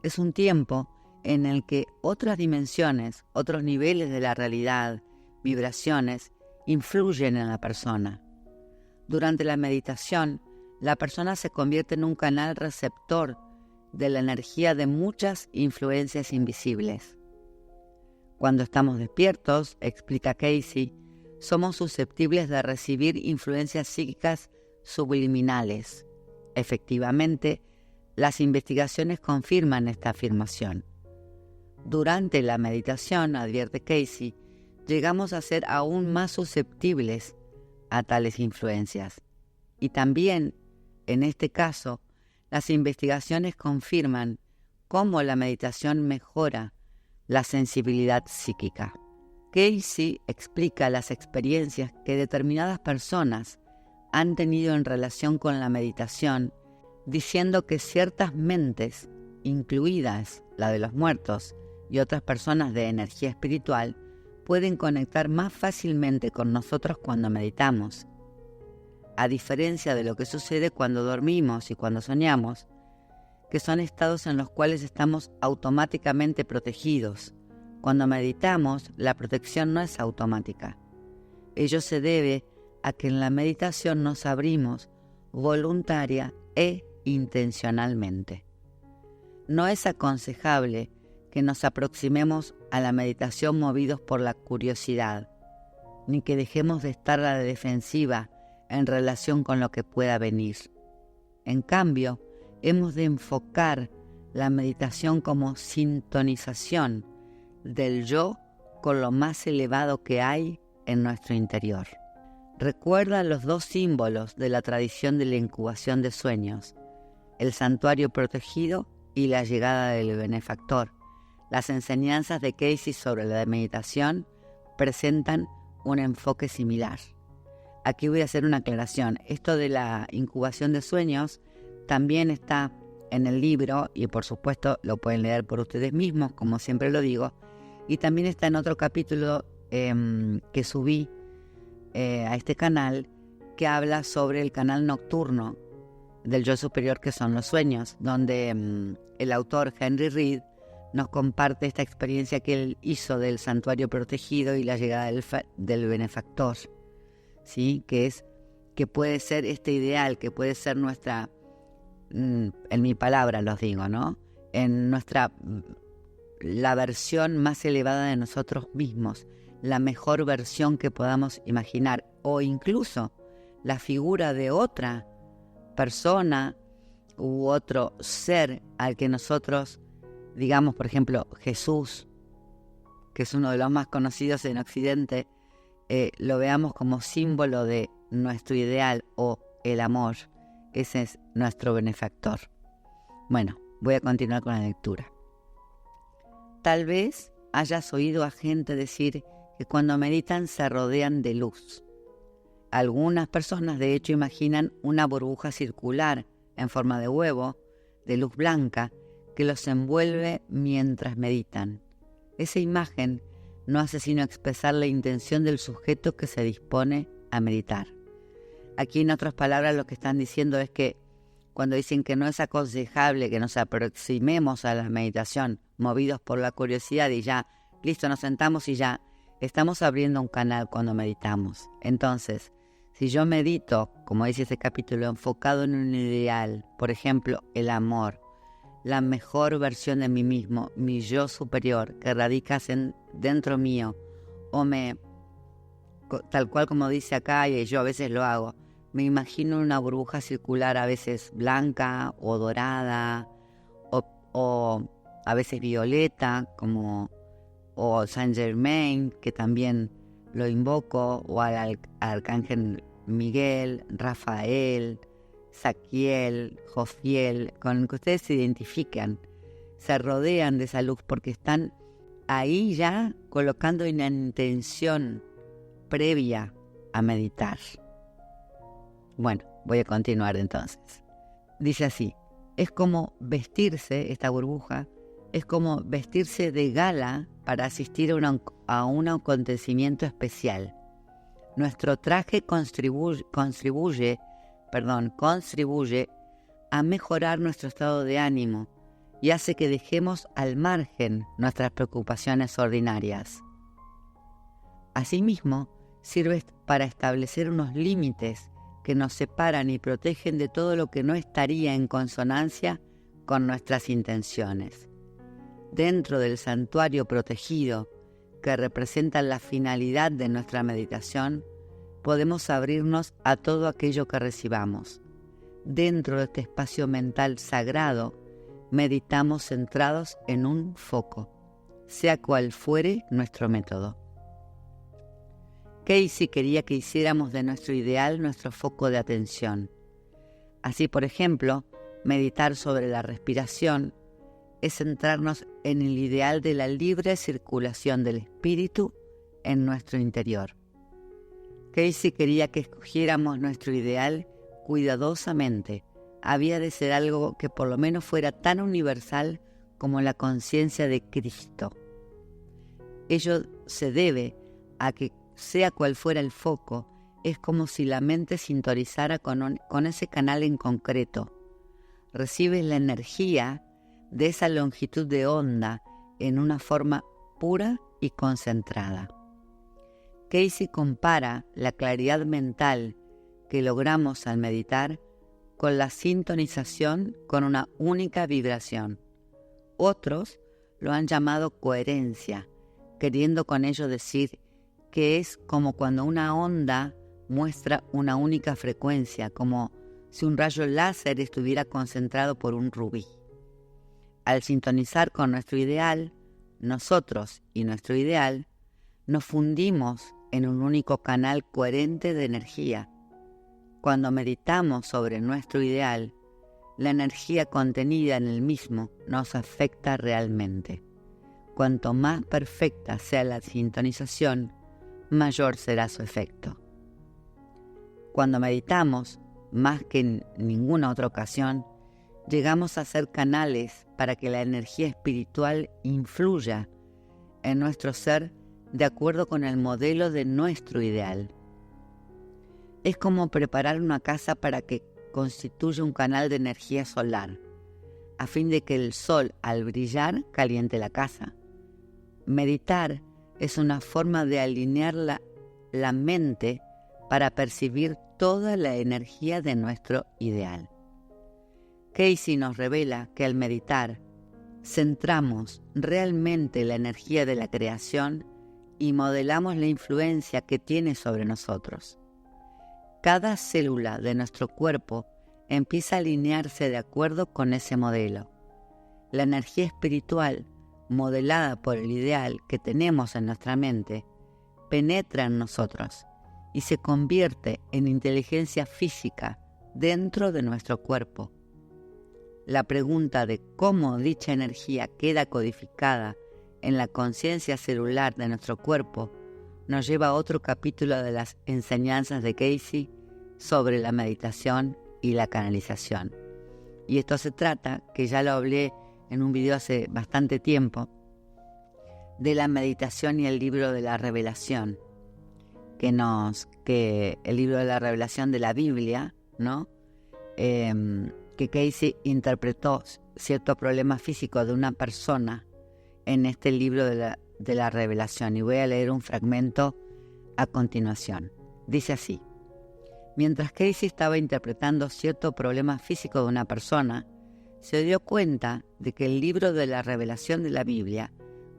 Es un tiempo en el que otras dimensiones, otros niveles de la realidad, vibraciones, influyen en la persona. Durante la meditación, la persona se convierte en un canal receptor de la energía de muchas influencias invisibles. Cuando estamos despiertos, explica Casey, somos susceptibles de recibir influencias psíquicas subliminales. Efectivamente, las investigaciones confirman esta afirmación. Durante la meditación, advierte Casey, llegamos a ser aún más susceptibles a tales influencias. Y también, en este caso, las investigaciones confirman cómo la meditación mejora la sensibilidad psíquica. Casey explica las experiencias que determinadas personas han tenido en relación con la meditación, diciendo que ciertas mentes, incluidas la de los muertos y otras personas de energía espiritual, pueden conectar más fácilmente con nosotros cuando meditamos. A diferencia de lo que sucede cuando dormimos y cuando soñamos, que son estados en los cuales estamos automáticamente protegidos. Cuando meditamos, la protección no es automática. Ello se debe a que en la meditación nos abrimos voluntaria e intencionalmente. No es aconsejable que nos aproximemos a la meditación movidos por la curiosidad, ni que dejemos de estar a la defensiva en relación con lo que pueda venir. En cambio, hemos de enfocar la meditación como sintonización del yo con lo más elevado que hay en nuestro interior. Recuerda los dos símbolos de la tradición de la incubación de sueños, el santuario protegido y la llegada del benefactor. Las enseñanzas de Casey sobre la meditación presentan un enfoque similar. Aquí voy a hacer una aclaración. Esto de la incubación de sueños también está en el libro y por supuesto lo pueden leer por ustedes mismos, como siempre lo digo, y también está en otro capítulo que subí a este canal, que habla sobre el canal nocturno del yo superior, que son los sueños, donde el autor Henry Reed nos comparte esta experiencia que él hizo del santuario protegido y la llegada del benefactor, ¿sí? Que puede ser este ideal, que puede ser nuestra, en mi palabra los digo, ¿no? La versión más elevada de nosotros mismos, la mejor versión que podamos imaginar, o incluso la figura de otra persona u otro ser al que nosotros, digamos, por ejemplo, Jesús, que es uno de los más conocidos en Occidente, lo veamos como símbolo de nuestro ideal o el amor. Ese es nuestro benefactor. Bueno, voy a continuar con la lectura. Tal vez hayas oído a gente decir que cuando meditan se rodean de luz. Algunas personas de hecho imaginan una burbuja circular en forma de huevo, de luz blanca, que los envuelve mientras meditan. Esa imagen no hace sino expresar la intención del sujeto que se dispone a meditar. Aquí, en otras palabras, lo que están diciendo es que cuando dicen que no es aconsejable que nos aproximemos a la meditación movidos por la curiosidad y ya, listo, nos sentamos y ya, estamos abriendo un canal cuando meditamos. Entonces, si yo medito, como dice ese capítulo, enfocado en un ideal, por ejemplo, el amor, la mejor versión de mí mismo, mi yo superior que radica dentro mío, tal cual como dice acá, y yo a veces lo hago, me imagino una burbuja circular a veces blanca o dorada o a veces violeta, o Saint Germain, que también lo invoco, o al arcángel Miguel, Rafael, Saquiel, Jofiel, con el que ustedes se identifican, se rodean de esa luz porque están ahí ya colocando una intención previa a meditar. Bueno, voy a continuar entonces. Dice así, es como vestirse, esta burbuja, es como vestirse de gala para asistir a un acontecimiento especial. Nuestro traje contribuye a mejorar nuestro estado de ánimo y hace que dejemos al margen nuestras preocupaciones ordinarias. Asimismo, sirve para establecer unos límites que nos separan y protegen de todo lo que no estaría en consonancia con nuestras intenciones. Dentro del santuario protegido, que representa la finalidad de nuestra meditación, podemos abrirnos a todo aquello que recibamos. Dentro de este espacio mental sagrado, meditamos centrados en un foco, sea cual fuere nuestro método. Casey quería que hiciéramos de nuestro ideal nuestro foco de atención. Así, por ejemplo, meditar sobre la respiración es centrarnos en el ideal de la libre circulación del espíritu en nuestro interior. Casey quería que escogiéramos nuestro ideal cuidadosamente. Había de ser algo que por lo menos fuera tan universal como la conciencia de Cristo. Ello se debe a que, sea cual fuera el foco, es como si la mente sintonizara con ese canal en concreto. Recibes la energía de esa longitud de onda en una forma pura y concentrada. Casey compara la claridad mental que logramos al meditar con la sintonización con una única vibración. Otros lo han llamado coherencia, queriendo con ello decir que es como cuando una onda muestra una única frecuencia, como si un rayo láser estuviera concentrado por un rubí. Al sintonizar con nuestro ideal, nosotros y nuestro ideal, nos fundimos en un único canal coherente de energía. Cuando meditamos sobre nuestro ideal, la energía contenida en el mismo nos afecta realmente. Cuanto más perfecta sea la sintonización, mayor será su efecto. Cuando meditamos, más que en ninguna otra ocasión, llegamos a ser canales para que la energía espiritual influya en nuestro ser de acuerdo con el modelo de nuestro ideal. Es como preparar una casa para que constituya un canal de energía solar, a fin de que el sol, al brillar, caliente la casa. Meditar es una forma de alinear la mente para percibir toda la energía de nuestro ideal. Casey nos revela que al meditar, centramos realmente la energía de la creación y modelamos la influencia que tiene sobre nosotros. Cada célula de nuestro cuerpo empieza a alinearse de acuerdo con ese modelo. La energía espiritual, modelada por el ideal que tenemos en nuestra mente, penetra en nosotros y se convierte en inteligencia física dentro de nuestro cuerpo. La pregunta de cómo dicha energía queda codificada en la conciencia celular de nuestro cuerpo nos lleva a otro capítulo de las enseñanzas de Casey sobre la meditación y la canalización. Y esto se trata, que ya lo hablé en un video hace bastante tiempo, de la meditación y el libro de la revelación, que el libro de la revelación de la Biblia, ¿no? Que Casey interpretó cierto problema físico de una persona en este libro de la revelación. Y voy a leer un fragmento a continuación. Dice así: mientras Casey estaba interpretando cierto problema físico de una persona, se dio cuenta de que el libro de la revelación de la Biblia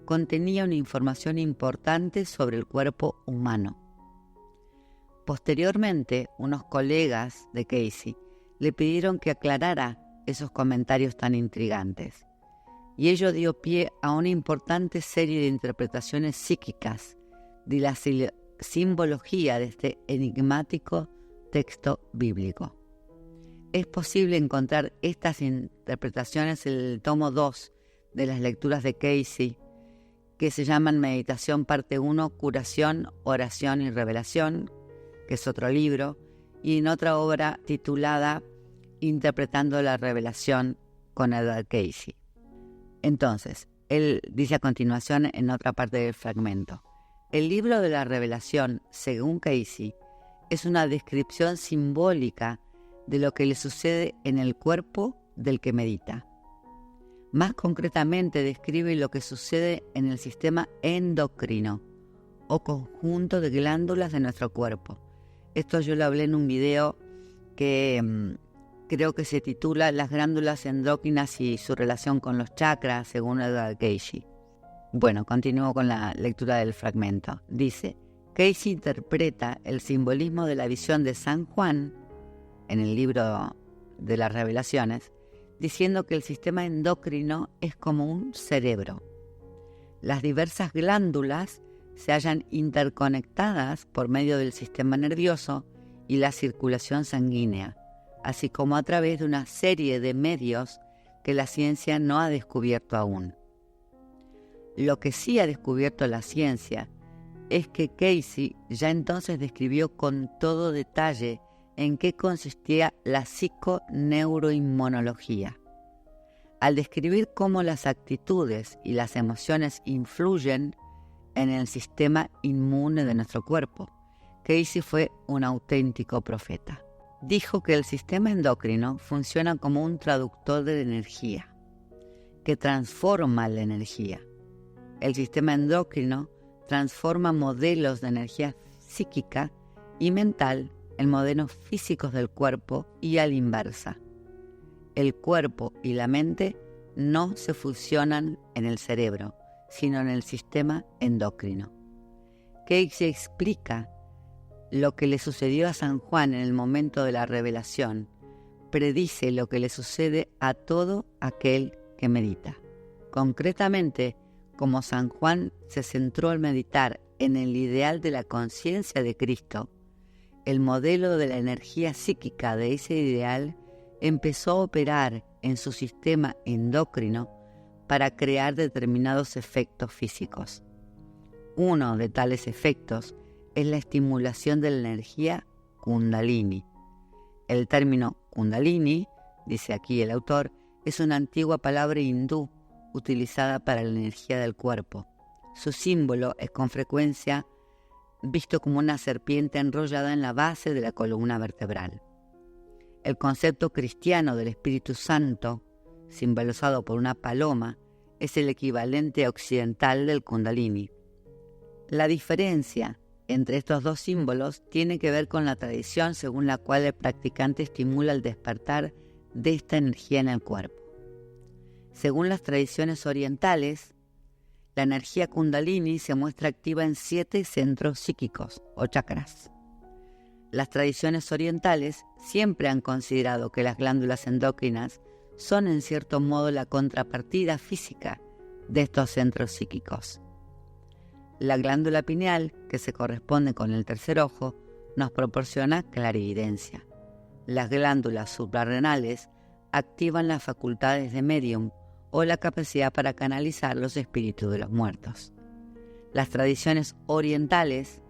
contenía una información importante sobre el cuerpo humano. Posteriormente, unos colegas de Casey le pidieron que aclarara esos comentarios tan intrigantes, y ello dio pie a una importante serie de interpretaciones psíquicas de la simbología de este enigmático texto bíblico. Es posible encontrar estas interpretaciones en el tomo 2 de las lecturas de Casey, que se llaman Meditación parte 1, Curación, Oración y Revelación, que es otro libro, y en otra obra titulada Interpretando la Revelación con Edward Casey. Entonces, él dice a continuación en otra parte del fragmento: el libro de la revelación, según Casey, es una descripción simbólica de lo que le sucede en el cuerpo del que medita. Más concretamente, describe lo que sucede en el sistema endocrino o conjunto de glándulas de nuestro cuerpo. Esto yo lo hablé en un video que creo que se titula Las glándulas endócrinas y su relación con los chakras, según Edward Casey. Bueno, continúo con la lectura del fragmento. Dice: Casey interpreta el simbolismo de la visión de San Juan en el libro de las revelaciones, diciendo que el sistema endocrino es como un cerebro. Las diversas glándulas se hallan interconectadas por medio del sistema nervioso y la circulación sanguínea, así como a través de una serie de medios que la ciencia no ha descubierto aún. Lo que sí ha descubierto la ciencia es que Casey ya entonces describió con todo detalle en qué consistía la psiconeuroinmunología. Al describir cómo las actitudes y las emociones influyen en el sistema inmune de nuestro cuerpo, Casey fue un auténtico profeta. Dijo que el sistema endocrino funciona como un traductor de energía, que transforma la energía. El sistema endocrino transforma modelos de energía psíquica y mental en modelos físicos del cuerpo y a la inversa. El cuerpo y la mente no se fusionan en el cerebro, sino en el sistema endocrino. Casey explica lo que le sucedió a San Juan en el momento de la revelación, predice lo que le sucede a todo aquel que medita. Concretamente, como San Juan se centró al meditar en el ideal de la conciencia de Cristo, el modelo de la energía psíquica de ese ideal empezó a operar en su sistema endocrino para crear determinados efectos físicos. Uno de tales efectos es la estimulación de la energía Kundalini. El término Kundalini, dice aquí el autor, es una antigua palabra hindú utilizada para la energía del cuerpo. Su símbolo es con frecuencia visto como una serpiente enrollada en la base de la columna vertebral. El concepto cristiano del Espíritu Santo, simbolizado por una paloma, es el equivalente occidental del Kundalini. La diferencia entre estos dos símbolos tiene que ver con la tradición según la cual el practicante estimula el despertar de esta energía en el cuerpo. Según las tradiciones orientales, la energía Kundalini se muestra activa en 7 centros psíquicos o chakras. Las tradiciones orientales siempre han considerado que las glándulas endócrinas son en cierto modo la contrapartida física de estos centros psíquicos. La glándula pineal, que se corresponde con el tercer ojo, nos proporciona clarividencia. Las glándulas suprarrenales activan las facultades de medium o la capacidad para canalizar los espíritus de los muertos. Las tradiciones orientales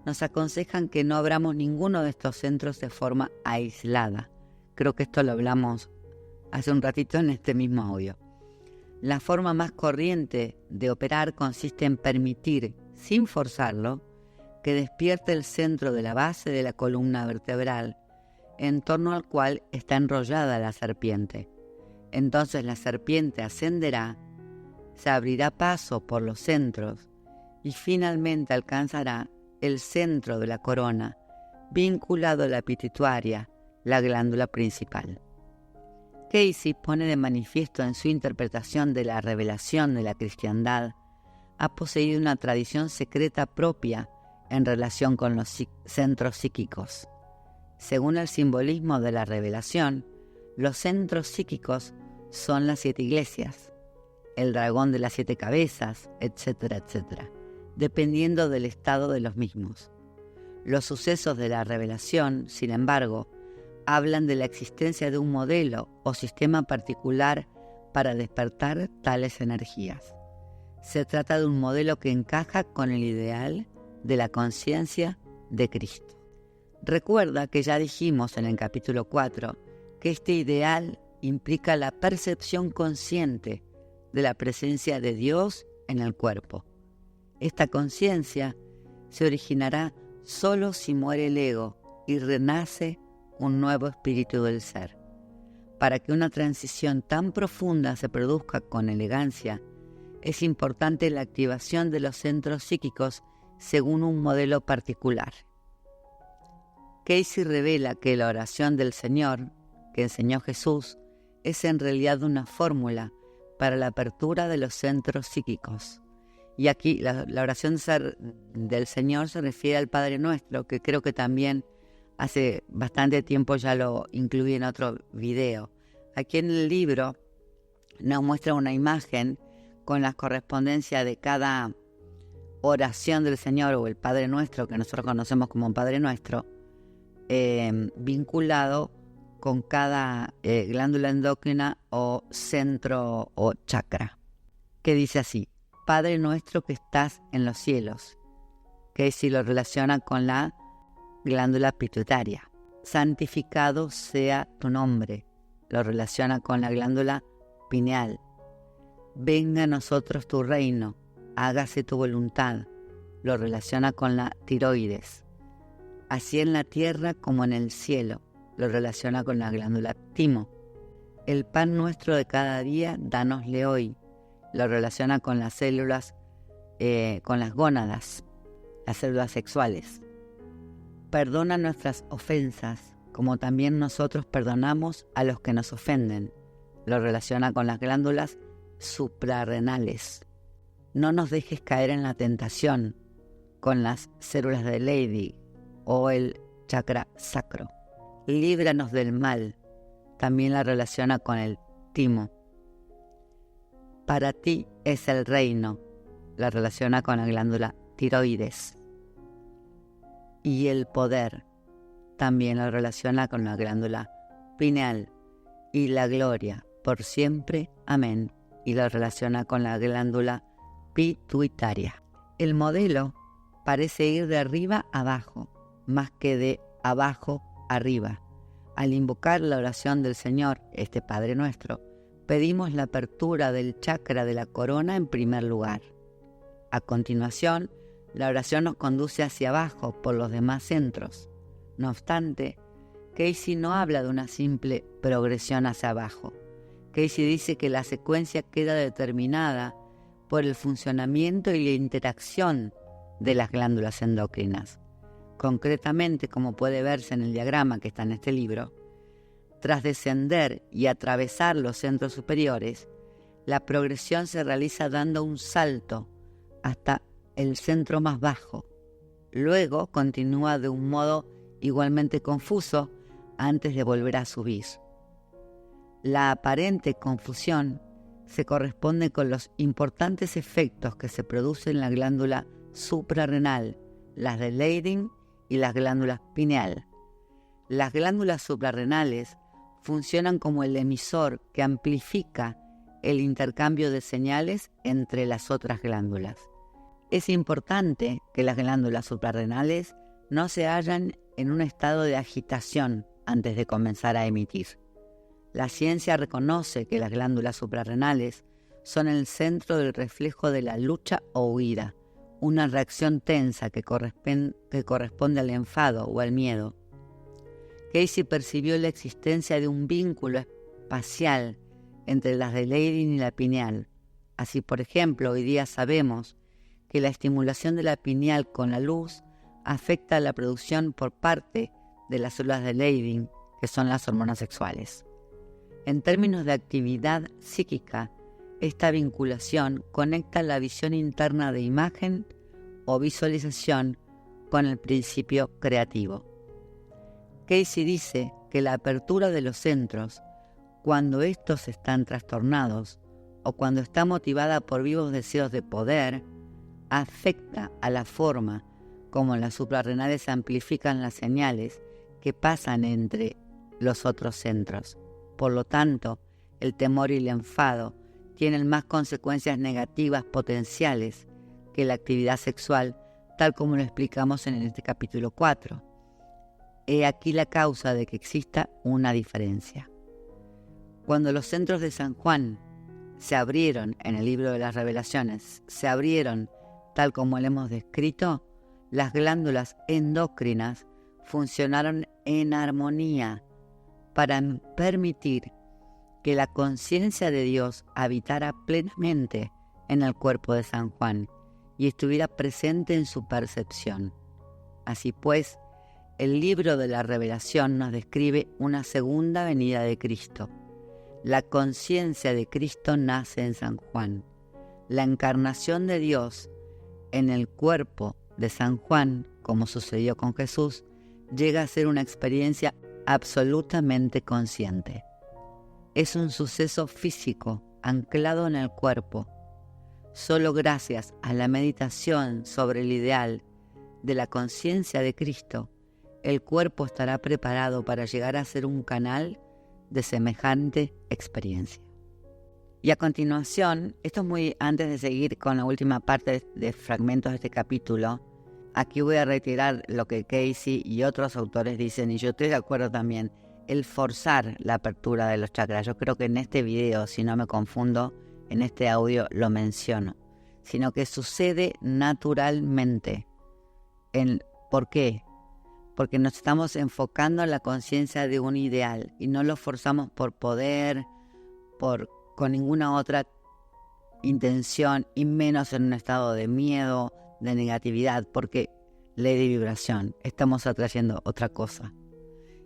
nos aconsejan que no abramos ninguno de estos centros de forma aislada. Creo que esto lo hablamos hace un ratito en este mismo audio. La forma más corriente de operar consiste en permitir, sin forzarlo, que despierte el centro de la base de la columna vertebral, en torno al cual está enrollada la serpiente. Entonces la serpiente ascenderá, se abrirá paso por los centros y finalmente alcanzará el centro de la corona, vinculado a la pituitaria, la glándula principal. Casey pone de manifiesto en su interpretación de la revelación de la cristiandad, ha poseído una tradición secreta propia en relación con los centros psíquicos. Según el simbolismo de la revelación, los centros psíquicos son las 7 iglesias, el dragón de las 7 cabezas, etcétera, etcétera, dependiendo del estado de los mismos. Los sucesos de la revelación, sin embargo, hablan de la existencia de un modelo o sistema particular para despertar tales energías. Se trata de un modelo que encaja con el ideal de la conciencia de Cristo. Recuerda que ya dijimos en el capítulo 4 que este ideal implica la percepción consciente de la presencia de Dios en el cuerpo. Esta conciencia se originará solo si muere el ego y renace un nuevo espíritu del ser. Para que una transición tan profunda se produzca con elegancia, es importante la activación de los centros psíquicos según un modelo particular. Casey revela que la oración del Señor, que enseñó Jesús, es en realidad una fórmula para la apertura de los centros psíquicos. Y aquí la oración del Señor se refiere al Padre Nuestro, que creo que también hace bastante tiempo ya lo incluí en otro video. Aquí en el libro nos muestra una imagen con la correspondencia de cada oración del Señor o el Padre Nuestro, que nosotros conocemos como Padre Nuestro, vinculado con cada glándula endocrina o centro o chakra, que dice así: Padre Nuestro que estás en los cielos, que si lo relaciona con la glándula pituitaria. Santificado sea tu nombre, lo relaciona con la glándula pineal. Venga a nosotros tu reino, hágase tu voluntad, lo relaciona con la tiroides. Así en la tierra como en el cielo, lo relaciona con la glándula timo. El pan nuestro de cada día, dánosle hoy, lo relaciona con las células, con las gónadas, las células sexuales. Perdona nuestras ofensas, como también nosotros perdonamos a los que nos ofenden. Lo relaciona con las glándulas suprarrenales. No nos dejes caer en la tentación, con las células de Leydig o el chakra sacro. Líbranos del mal, también la relaciona con el timo. Para ti es el reino, la relaciona con la glándula tiroides. Y el poder, también lo relaciona con la glándula pineal. Y la gloria, por siempre, amén, y lo relaciona con la glándula pituitaria. El modelo parece ir de arriba a abajo, más que de abajo arriba. Al invocar la oración del Señor, este Padre Nuestro, pedimos la apertura del chakra de la corona en primer lugar. A continuación, la oración nos conduce hacia abajo por los demás centros. No obstante, Casey no habla de una simple progresión hacia abajo. Casey dice que la secuencia queda determinada por el funcionamiento y la interacción de las glándulas endocrinas. Concretamente, como puede verse en el diagrama que está en este libro, tras descender y atravesar los centros superiores, la progresión se realiza dando un salto hasta el centro más bajo. Luego continúa de un modo igualmente confuso antes de volver a subir. La aparente confusión se corresponde con los importantes efectos que se producen en la glándula suprarrenal, las de Leydig y las glándulas pineal. Las glándulas suprarrenales funcionan como el emisor que amplifica el intercambio de señales entre las otras glándulas. Es importante que las glándulas suprarrenales no se hallen en un estado de agitación antes de comenzar a emitir. La ciencia reconoce que las glándulas suprarrenales son el centro del reflejo de la lucha o huida, una reacción tensa que corresponde al enfado o al miedo. Casey percibió la existencia de un vínculo espacial entre las de Leydig y la pineal. Así, por ejemplo, hoy día sabemos que la estimulación de la pineal con la luz afecta a la producción por parte de las células de Leydig, que son las hormonas sexuales. En términos de actividad psíquica, esta vinculación conecta la visión interna de imagen o visualización con el principio creativo. Casey dice que la apertura de los centros, cuando estos están trastornados o cuando está motivada por vivos deseos de poder, afecta a la forma como las suprarrenales amplifican las señales que pasan entre los otros centros. Por lo tanto, el temor y el enfado tienen más consecuencias negativas potenciales que la actividad sexual, tal como lo explicamos en este capítulo 4. He aquí la causa de que exista una diferencia. Cuando los centros de San Juan se abrieron en el libro de las Revelaciones, se abrieron tal como lo hemos descrito, las glándulas endócrinas funcionaron en armonía para permitir que la conciencia de Dios habitara plenamente en el cuerpo de San Juan y estuviera presente en su percepción. Así pues, el libro de la Revelación nos describe una segunda venida de Cristo. La conciencia de Cristo nace en San Juan. La encarnación de Dios en el cuerpo de San Juan, como sucedió con Jesús, llega a ser una experiencia absolutamente consciente. Es un suceso físico anclado en el cuerpo. Solo gracias a la meditación sobre el ideal de la conciencia de Cristo, el cuerpo estará preparado para llegar a ser un canal de semejante experiencia. Y a continuación, esto es muy antes de seguir con la última parte de fragmentos de este capítulo, aquí voy a retirar lo que Casey y otros autores dicen, y yo estoy de acuerdo también, el forzar la apertura de los chakras. Yo creo que en este video, si no me confundo, en este audio lo menciono, sino que sucede naturalmente. ¿Por qué? Porque nos estamos enfocando en la conciencia de un ideal y no lo forzamos por poder, con ninguna otra intención y menos en un estado de miedo, de negatividad, porque ley de vibración, estamos atrayendo otra cosa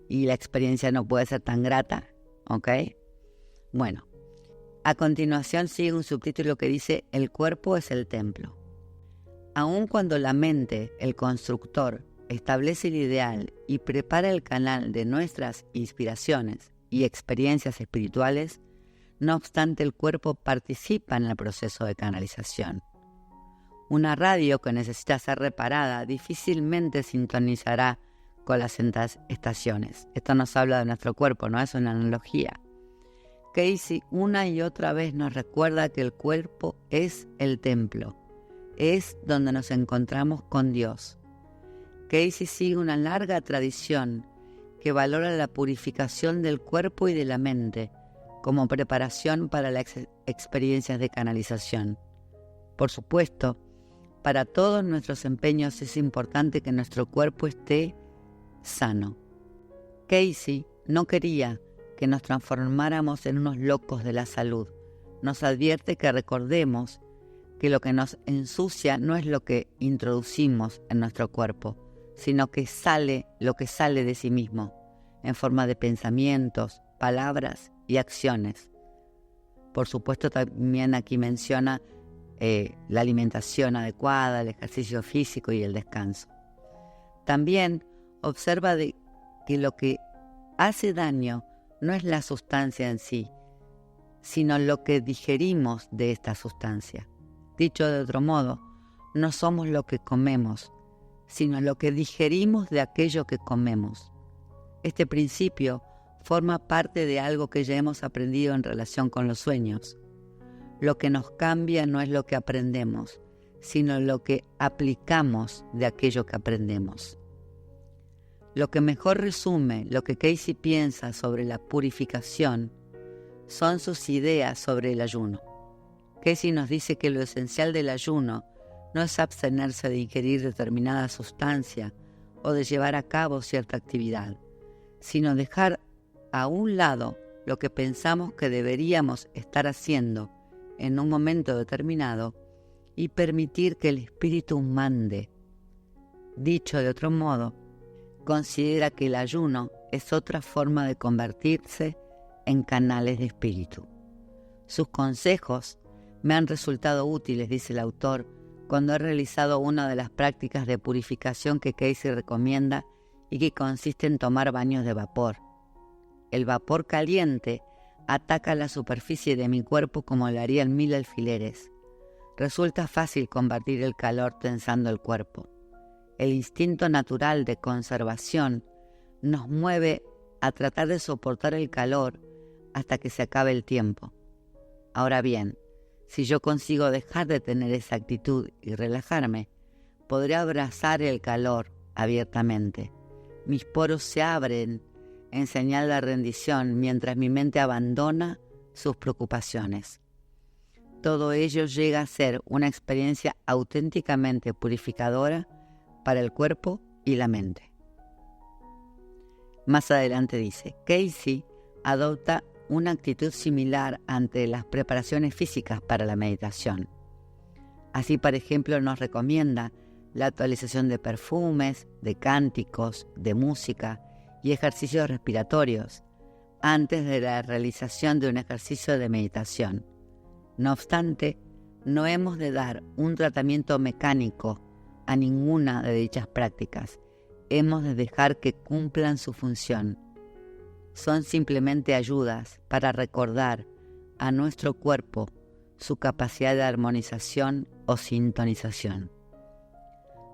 y la experiencia no puede ser tan grata, ¿ok? Bueno, a continuación sigue un subtítulo que dice: el cuerpo es el templo. Aun cuando la mente, el constructor, establece el ideal y prepara el canal de nuestras inspiraciones y experiencias espirituales, no obstante el cuerpo participa en el proceso de canalización. Una radio que necesita ser reparada difícilmente sintonizará con las estaciones. Esto nos habla de nuestro cuerpo, no es una analogía. Casey una y otra vez nos recuerda que el cuerpo es el templo, es donde nos encontramos con Dios. Casey sigue una larga tradición que valora la purificación del cuerpo y de la mente como preparación para las experiencias de canalización. Por supuesto, para todos nuestros empeños es importante que nuestro cuerpo esté sano. Casey no quería que nos transformáramos en unos locos de la salud. Nos advierte que recordemos que lo que nos ensucia no es lo que introducimos en nuestro cuerpo, sino que sale lo que sale de sí mismo, en forma de pensamientos, palabras y acciones. Por supuesto, también aquí menciona la alimentación adecuada, el ejercicio físico y el descanso. También observa que lo que hace daño no es la sustancia en sí, sino lo que digerimos de esta sustancia. Dicho de otro modo, no somos lo que comemos, sino lo que digerimos de aquello que comemos. Este principio forma parte de algo que ya hemos aprendido en relación con los sueños. Lo que nos cambia no es lo que aprendemos, sino lo que aplicamos de aquello que aprendemos. Lo que mejor resume lo que Casey piensa sobre la purificación son sus ideas sobre el ayuno. Casey nos dice que lo esencial del ayuno no es abstenerse de ingerir determinada sustancia o de llevar a cabo cierta actividad, sino dejar a un lado lo que pensamos que deberíamos estar haciendo en un momento determinado y permitir que el espíritu mande. Dicho de otro modo, considera que el ayuno es otra forma de convertirse en canales de espíritu. Sus consejos me han resultado útiles, dice el autor, cuando he realizado una de las prácticas de purificación que Casey recomienda y que consiste en tomar baños de vapor. El vapor caliente ataca la superficie de mi cuerpo como lo harían 1000 alfileres. Resulta fácil combatir el calor tensando el cuerpo. El instinto natural de conservación nos mueve a tratar de soportar el calor hasta que se acabe el tiempo. Ahora bien, si yo consigo dejar de tener esa actitud y relajarme, podré abrazar el calor abiertamente. Mis poros se abren en señal de rendición mientras mi mente abandona sus preocupaciones. Todo ello llega a ser una experiencia auténticamente purificadora para el cuerpo y la mente. Más adelante dice, Casey adopta una actitud similar ante las preparaciones físicas para la meditación. Así, por ejemplo, nos recomienda la actualización de perfumes, de cánticos, de música y ejercicios respiratorios antes de la realización de un ejercicio de meditación. No obstante, no hemos de dar un tratamiento mecánico a ninguna de dichas prácticas. Hemos de dejar que cumplan su función. Son simplemente ayudas para recordar a nuestro cuerpo su capacidad de armonización o sintonización.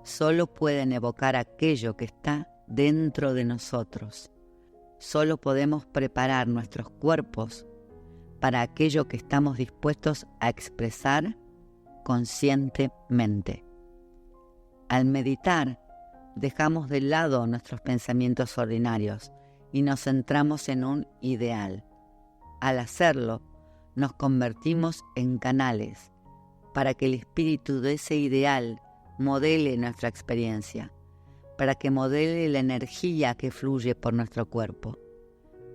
Solo pueden evocar aquello que está dentro de nosotros. Solo podemos preparar nuestros cuerpos para aquello que estamos dispuestos a expresar conscientemente. Al meditar, dejamos de lado nuestros pensamientos ordinarios y nos centramos en un ideal. Al hacerlo, nos convertimos en canales para que el espíritu de ese ideal modele nuestra experiencia, para que modele la energía que fluye por nuestro cuerpo.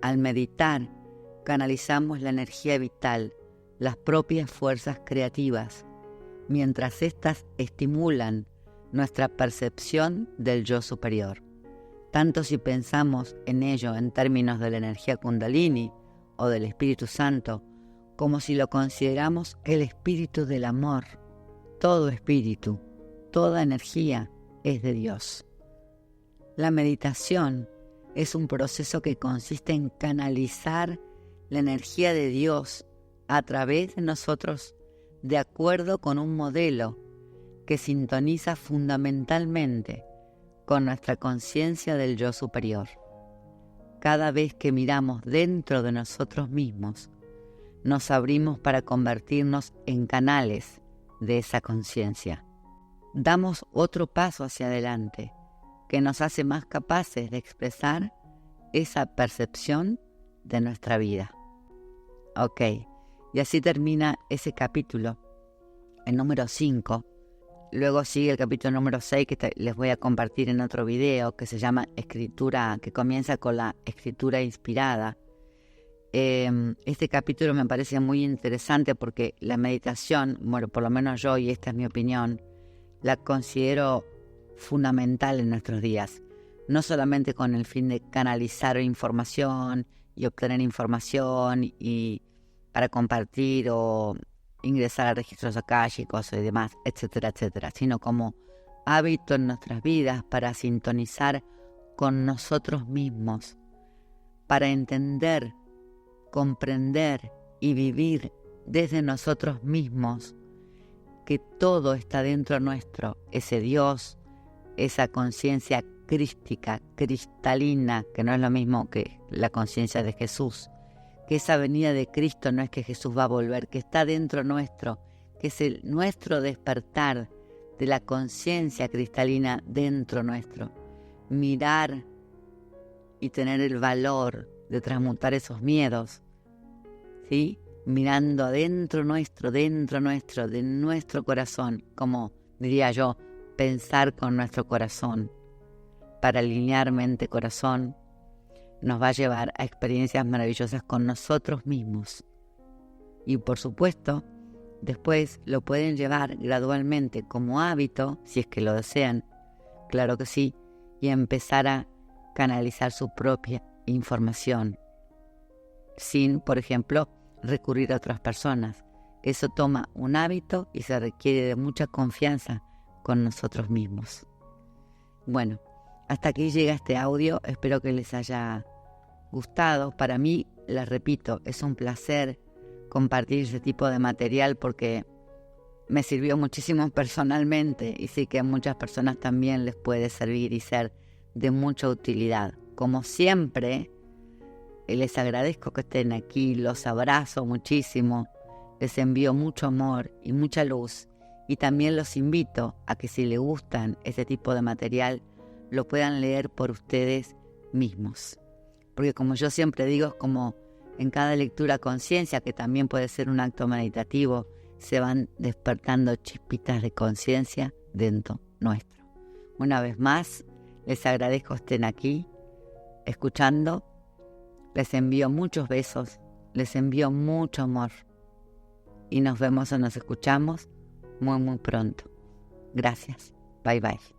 Al meditar, canalizamos la energía vital, las propias fuerzas creativas, mientras éstas estimulan nuestra percepción del yo superior. Tanto si pensamos en ello en términos de la energía Kundalini o del Espíritu Santo, como si lo consideramos el espíritu del amor. Todo espíritu, toda energía es de Dios. La meditación es un proceso que consiste en canalizar la energía de Dios a través de nosotros de acuerdo con un modelo que sintoniza fundamentalmente con nuestra conciencia del yo superior. Cada vez que miramos dentro de nosotros mismos, nos abrimos para convertirnos en canales de esa conciencia. Damos otro paso hacia adelante que nos hace más capaces de expresar esa percepción de nuestra vida. Ok, y así termina ese capítulo, el número 5. Luego sigue el capítulo número 6 que les voy a compartir en otro video, que se llama Escritura, que comienza con la escritura inspirada. Este capítulo me parece muy interesante porque la meditación, bueno, por lo menos yo, y esta es mi opinión, la considero fundamental en nuestros días. No solamente con el fin de canalizar información y obtener información y para compartir o ingresar a registros akáshicos y demás, etcétera, etcétera, sino como hábito en nuestras vidas para sintonizar con nosotros mismos, para entender, comprender y vivir desde nosotros mismos que todo está dentro nuestro, ese Dios, esa conciencia crística, cristalina, que no es lo mismo que la conciencia de Jesús, que esa venida de Cristo no es que Jesús va a volver, que está dentro nuestro, que es nuestro despertar de la conciencia cristalina dentro nuestro. Mirar y tener el valor de transmutar esos miedos, ¿sí? mirando adentro nuestro, dentro nuestro, de nuestro corazón, como diría yo, pensar con nuestro corazón, para alinear mente-corazón, nos va a llevar a experiencias maravillosas con nosotros mismos. Y por supuesto, después lo pueden llevar gradualmente como hábito, si es que lo desean, claro que sí, y empezar a canalizar su propia información, sin, por ejemplo, recurrir a otras personas. Eso toma un hábito y se requiere de mucha confianza con nosotros mismos. Bueno, hasta aquí llega este audio, espero que les haya gustado. Para mí, les repito, es un placer compartir ese tipo de material porque me sirvió muchísimo personalmente y sé que a muchas personas también les puede servir y ser de mucha utilidad. Como siempre, les agradezco que estén aquí, los abrazo muchísimo, les envío mucho amor y mucha luz y también los invito a que si les gustan ese tipo de material lo puedan leer por ustedes mismos. Porque como yo siempre digo, es como en cada lectura conciencia, que también puede ser un acto meditativo, se van despertando chispitas de conciencia dentro nuestro. Una vez más, les agradezco que estén aquí, escuchando. Les envío muchos besos, les envío mucho amor. Y nos vemos o nos escuchamos muy, muy pronto. Gracias. Bye, bye.